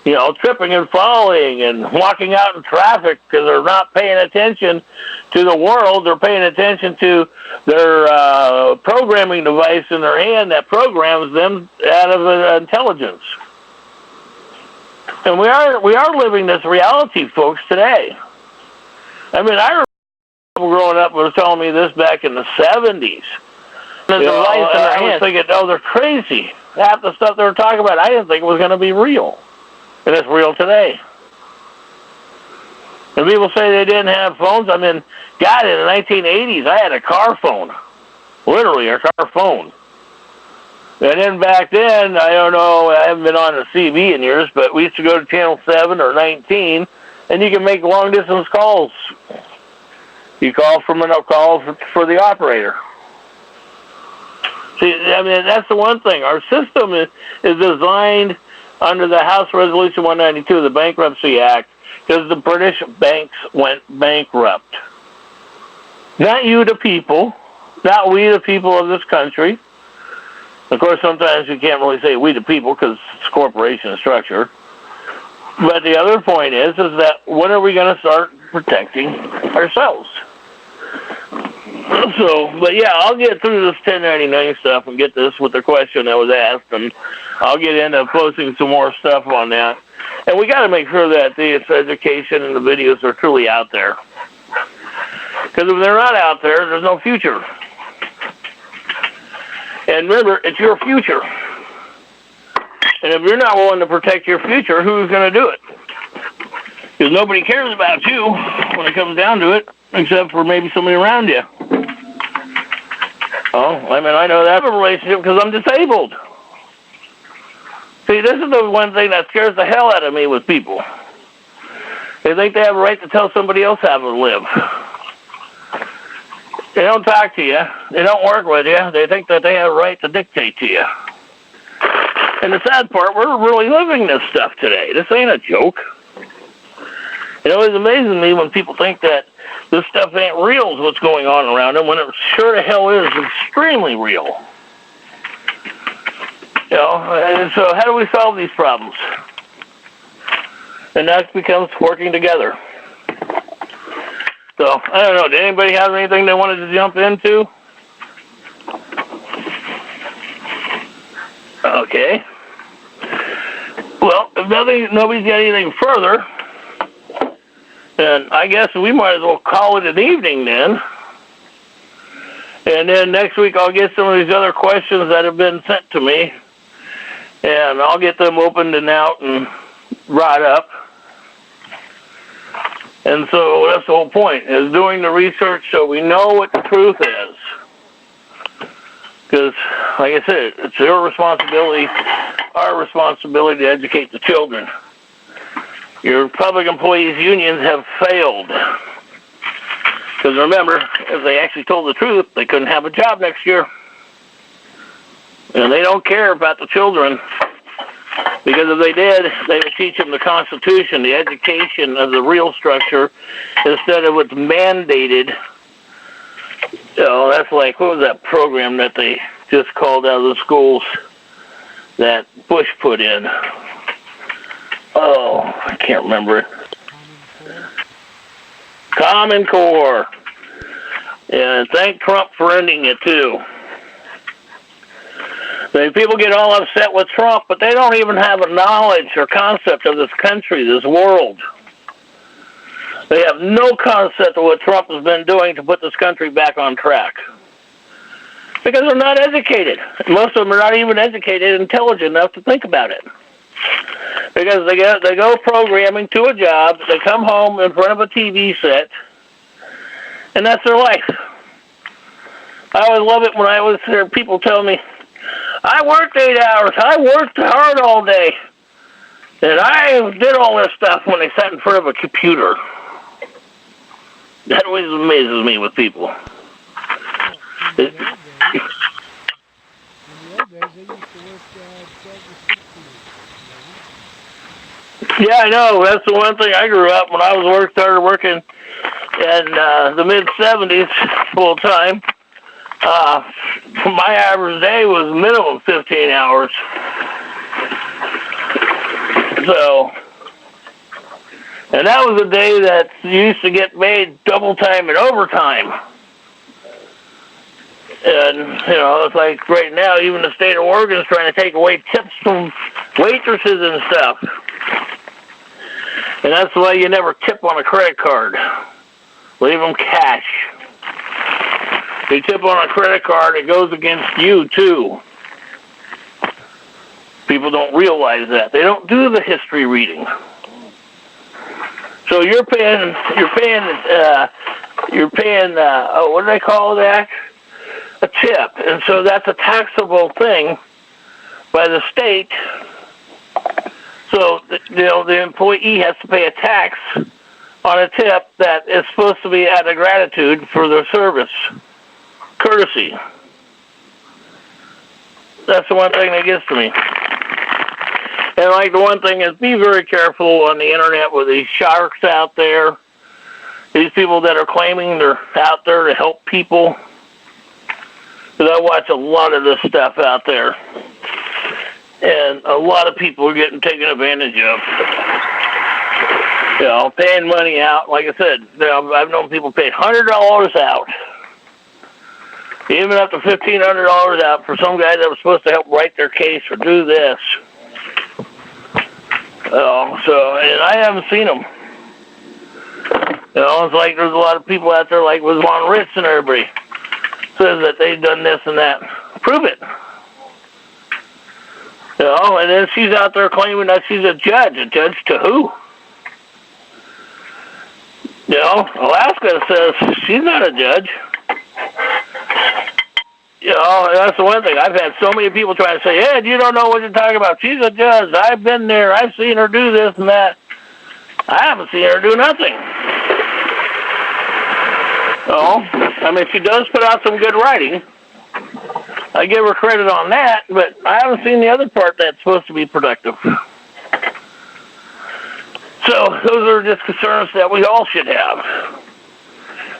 you know, tripping and falling and walking out in traffic because they're not paying attention to the world. They're paying attention to their programming device in their hand that programs them out of intelligence. And we are living this reality, folks, today. I mean, I remember growing up, was telling me this back in the 70s. The device in their hand. I was thinking, oh, they're crazy. Half the stuff they were talking about, I didn't think it was going to be real. And it's real today. And people say they didn't have phones. I mean, God, in the 1980s, I had a car phone. Literally, a car phone. And then back then, I don't know, I haven't been on the CB in years, but we used to go to channel 7 or 19, and you can make long-distance calls. You call from a call for the operator. See, I mean, that's the one thing. Our system is designed under the House Resolution 192, the Bankruptcy Act, because the British banks went bankrupt. Not you, the people. Not we, the people of this country. Of course, sometimes you can't really say we, the people, because it's corporation structure. But the other point is that when are we going to start protecting ourselves? So, but yeah, I'll get through this 1099 stuff and get this with the question that was asked, and I'll get into posting some more stuff on that. And we got to make sure that this education and the videos are truly out there. Because if they're not out there, there's no future. And remember, it's your future. And if you're not willing to protect your future, who's going to do it? Because nobody cares about you when it comes down to it, except for maybe somebody around you. Oh, I mean, I know that relationship because I'm disabled. See, this is the one thing that scares the hell out of me with people. They think they have a right to tell somebody else how to live. They don't talk to you. They don't work with you. They think that they have a right to dictate to you. And the sad part, we're really living this stuff today. This ain't a joke. It always amazes me when people think that this stuff ain't real, what's going on around them, when it sure the hell is extremely real. You know, and so how do we solve these problems? And that becomes working together. So, I don't know, did anybody have anything they wanted to jump into? Okay. Well, if nobody's got anything further, then I guess we might as well call it an evening then. And then next week I'll get some of these other questions that have been sent to me, and I'll get them opened and out and brought up. And so that's the whole point, is doing the research so we know what the truth is. Because, like I said, it's your responsibility, our responsibility to educate the children. Your public employees' unions have failed. Because remember, if they actually told the truth, they couldn't have a job next year. And they don't care about the children. Because if they did, they would teach them the Constitution, the education of the real structure, instead of what's mandated. You know, that's like, what was that program that they just called out of the schools that Bush put in? Oh, I can't remember it. Common Core. And thank Trump for ending it, too. People get all upset with Trump, but they don't even have a knowledge or concept of this country, this world. They have no concept of what Trump has been doing to put this country back on track. Because they're not educated. Most of them are not even educated and intelligent enough to think about it. Because they go programming to a job, they come home in front of a TV set, and that's their life. I always love it when I always hear people tell me, I worked 8 hours, I worked hard all day, and I did all this stuff when they sat in front of a computer. That always amazes me with people. In the old days, they used to work 12 to 16 hours. Yeah, I know. That's the one thing I grew up when I started working in the mid-70s full time. My average day was minimum 15 hours. So, and that was a day that used to get made double time and overtime. And, you know, it's like right now, even the state of Oregon is trying to take away tips from waitresses and stuff. And that's why you never tip on a credit card. Leave them cash. If you tip on a credit card, it goes against you, too. People don't realize that. They don't do the history reading. So you're paying, what do they call that? A tip. And so that's a taxable thing by the state. So, the employee has to pay a tax on a tip that is supposed to be out of gratitude for their service, courtesy. That's the one thing that gets to me. And like the one thing is, be very careful on the internet with these sharks out there. These people that are claiming they're out there to help people. Because I watch a lot of this stuff out there. And a lot of people are getting taken advantage of. Paying money out. Like I said, I've known people pay $100 out. Even up to $1,500 out for some guy that was supposed to help write their case or do this. And I haven't seen them. It's like there's a lot of people out there like with Von Ritz and everybody says that they've done this and that. Prove it. And then she's out there claiming that she's a judge. A judge to who? Alaska says she's not a judge. That's the one thing. I've had so many people trying to say, Ed, you don't know what you're talking about. She's a judge. I've been there. I've seen her do this and that. I haven't seen her do nothing. She does put out some good writing. I give her credit on that, but I haven't seen the other part that's supposed to be productive. So those are just concerns that we all should have.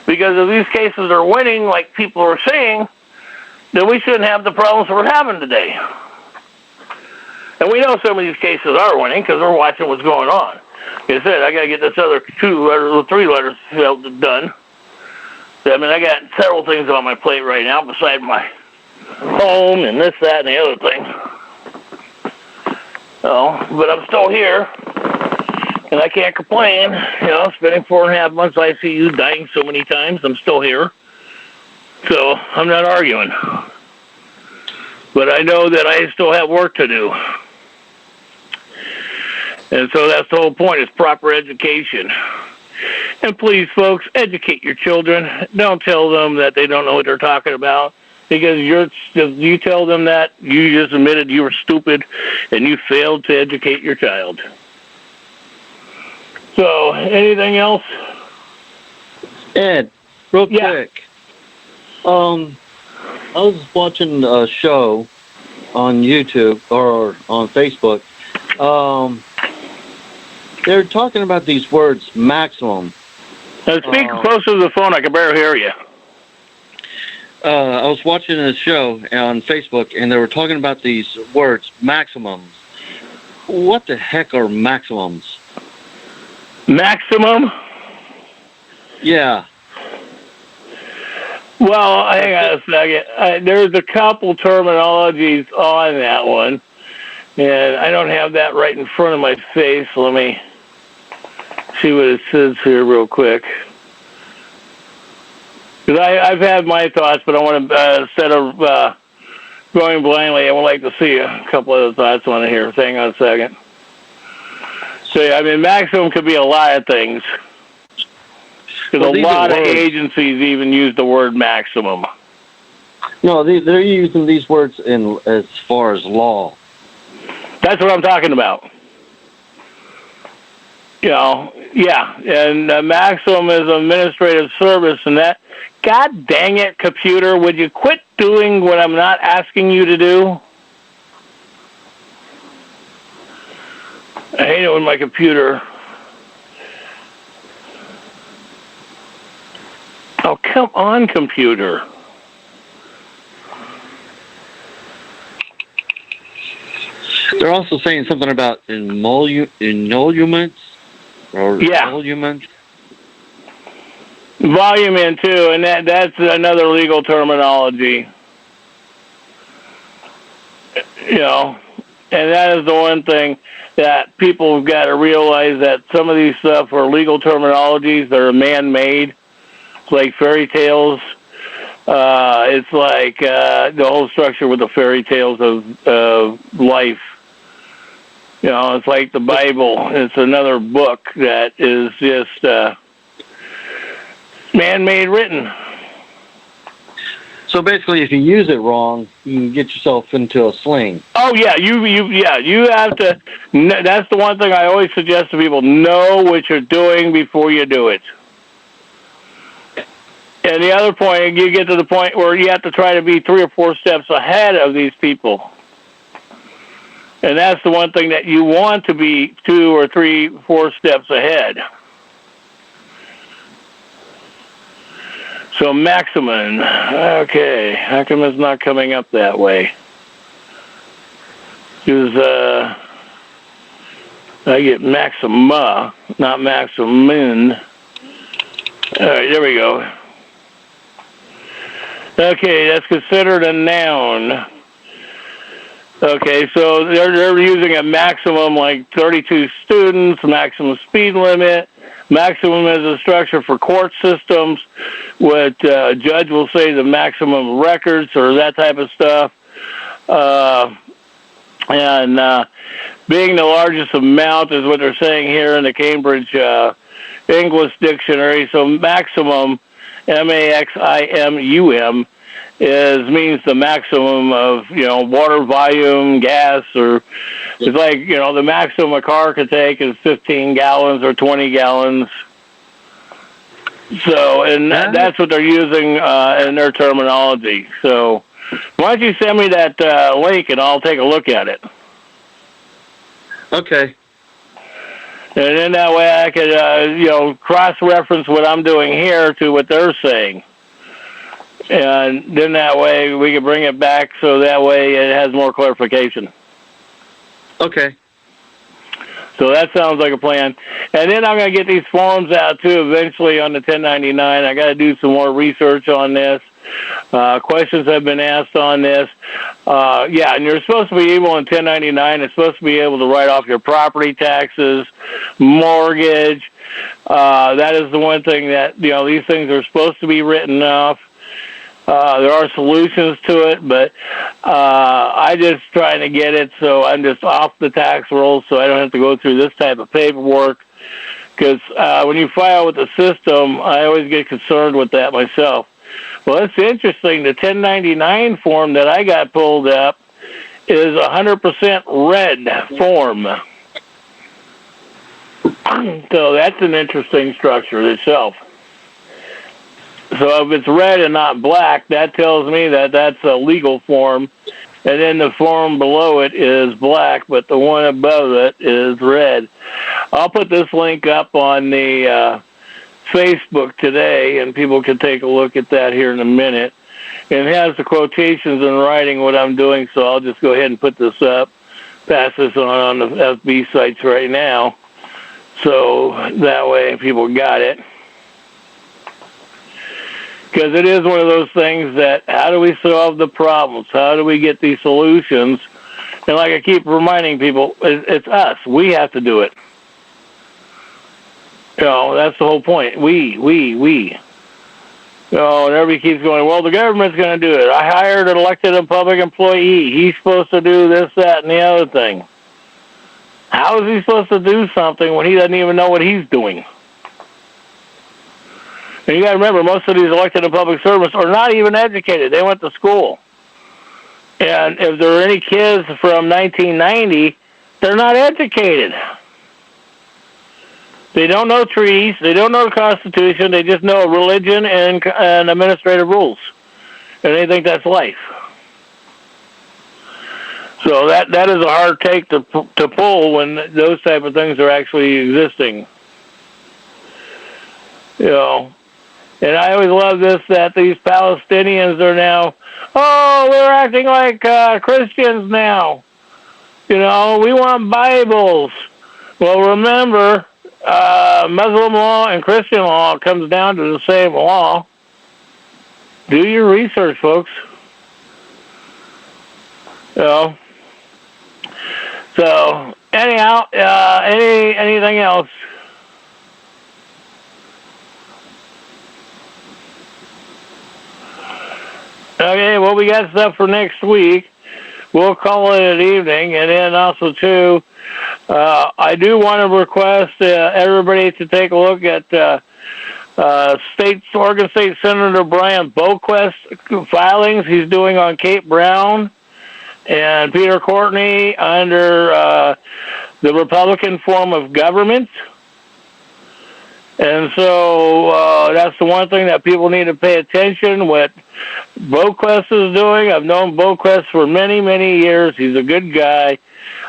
Because if these cases are winning, like people are saying, then we shouldn't have the problems we're having today. And we know some of these cases are winning because we're watching what's going on. Like I said, I got to get this other 3 letters done. I got several things on my plate right now besides my home and this, that, and the other thing. But I'm still here, and I can't complain. Spending 4.5 months ICU, dying so many times, I'm still here. So I'm not arguing. But I know that I still have work to do. And so that's the whole point, is proper education. And please, folks, educate your children. Don't tell them that they don't know what they're talking about. Because you tell them that, you just admitted you were stupid and you failed to educate your child. So, anything else? Ed, real quick. I was watching a show on YouTube or on Facebook. They're talking about these words, maximum. Speak closer to the phone. I can barely hear you. I was watching a show on Facebook, and they were talking about these words, maximums. What the heck are maximums? Maximum? Yeah. Well, hang on a second. There's a couple terminologies on that one, and I don't have that right in front of my face. Let me see what it says here real quick. Because I've had my thoughts, but I want to, instead of going blindly, I would like to see a couple other thoughts on it here. Hang on a second. So, maximum could be a lot of things. Because a lot of agencies even use the word maximum. No, they're using these words in as far as law. That's what I'm talking about. Yeah, and maximum is administrative service, and that. God dang it, computer! Would you quit doing what I'm not asking you to do? I hate it when my computer. Oh, come on, computer. They're also saying something about emoluments or emoluments. Volume in too, and that's another legal terminology. And that is the one thing that people have got to realize, that some of these stuff are legal terminologies that are man-made. It's like fairy tales. It's like the whole structure with the fairy tales of life. It's like the Bible. It's another book that is just man-made written. So basically, if you use it wrong, you can get yourself into a sling. Oh yeah, you have to. That's the one thing I always suggest to people: know what you're doing before you do it. And the other point, you get to the point where you have to try to be 3 or 4 steps ahead of these people. And that's the one thing that you want to be 2 or 3, 4 steps ahead. So maximum, okay, how come it's not coming up that way? Because I get maxima, not maximum. All right, there we go. Okay, that's considered a noun. Okay, so they're using a maximum like 32 students, maximum speed limit. Maximum is a structure for court systems. What judge will say the maximum records or that type of stuff. And being the largest amount is what they're saying here in the Cambridge English Dictionary. So maximum, maximum, means the maximum of, water volume, gas, or it's like, the maximum a car could take is 15 gallons or 20 gallons. So, and that's what they're using in their terminology. So, why don't you send me that link and I'll take a look at it. Okay. And then that way I could, cross-reference what I'm doing here to what they're saying. And then that way we can bring it back so that way it has more clarification. Okay. So that sounds like a plan. And then I'm going to get these forms out, too, eventually on the 1099. I got to do some more research on this. Questions have been asked on this. Yeah, and you're supposed to be able in 1099, it's supposed to be able to write off your property taxes, mortgage. That is the one thing that, these things are supposed to be written off. There are solutions to it, but I just trying to get it so I'm just off the tax rolls so I don't have to go through this type of paperwork. Because when you file with the system, I always get concerned with that myself. Well, it's interesting. The 1099 form that I got pulled up is 100% red form. So that's an interesting structure itself. So if it's red and not black, that tells me that that's a legal form. And then the form below it is black, but the one above it is red. I'll put this link up on the Facebook today, and people can take a look at that here in a minute. And it has the quotations in writing what I'm doing, so I'll just go ahead and put this up, pass this on the FB sites right now. So that way people got it. Because it is one of those things that, how do we solve the problems? How do we get these solutions? And like I keep reminding people, it's us. We have to do it. That's the whole point. We. And everybody keeps going, well, the government's going to do it. I hired an elected and public employee. He's supposed to do this, that, and the other thing. How is he supposed to do something when he doesn't even know what he's doing? And you got to remember, most of these elected and public servants are not even educated. They went to school. And if there are any kids from 1990, they're not educated. They don't know treaties. They don't know the Constitution. They just know religion and administrative rules. And they think that's life. So that is a hard take to pull when those type of things are actually existing. And I always love this, that these Palestinians are now, we're acting like Christians now. We want Bibles. Well, remember, Muslim law and Christian law comes down to the same law. Do your research, folks. So anyhow, anything else? Okay, well, we got stuff for next week. We'll call it an evening. And then also, too, I do want to request everybody to take a look at Oregon State Senator Brian Boquist filings he's doing on Kate Brown and Peter Courtney under the Republican form of government. And so that's the one thing that people need to pay attention. What Boquist is doing, I've known Boquist for many, many years. He's a good guy.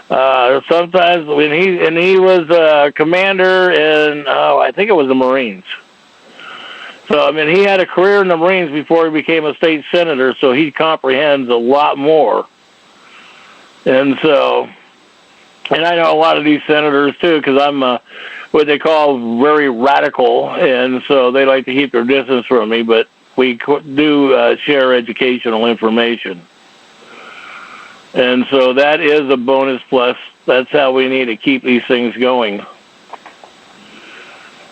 Sometimes when he was a commander in, I think it was the Marines. So, I mean, he had a career in the Marines before he became a state senator, so he comprehends a lot more. And so, and I know a lot of these senators, too, because I'm what they call very radical, and so they like to keep their distance from me, but we do share educational information. And so that is a bonus plus. That's how we need to keep these things going.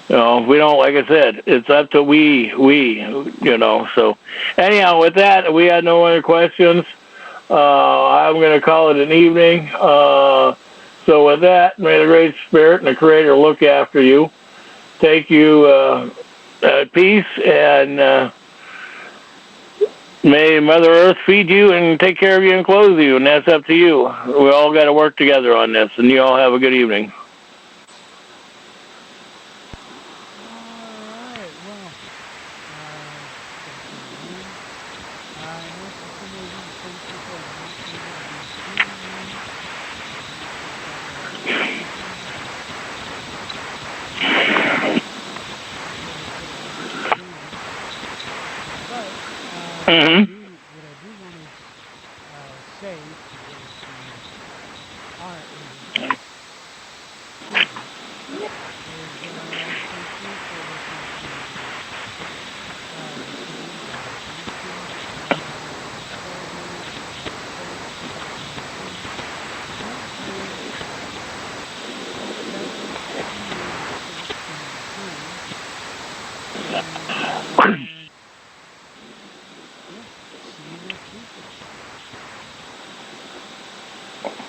You know, we don't, like I said, it's up to we, you know. So anyhow, with that, we had no other questions. I'm going to call it an evening. So with that, may the Great Spirit and the Creator look after you, take you at peace, and may Mother Earth feed you and take care of you and clothe you, and that's up to you. We all got to work together on this, and you all have a good evening. Mm-hmm. What I do want to say is,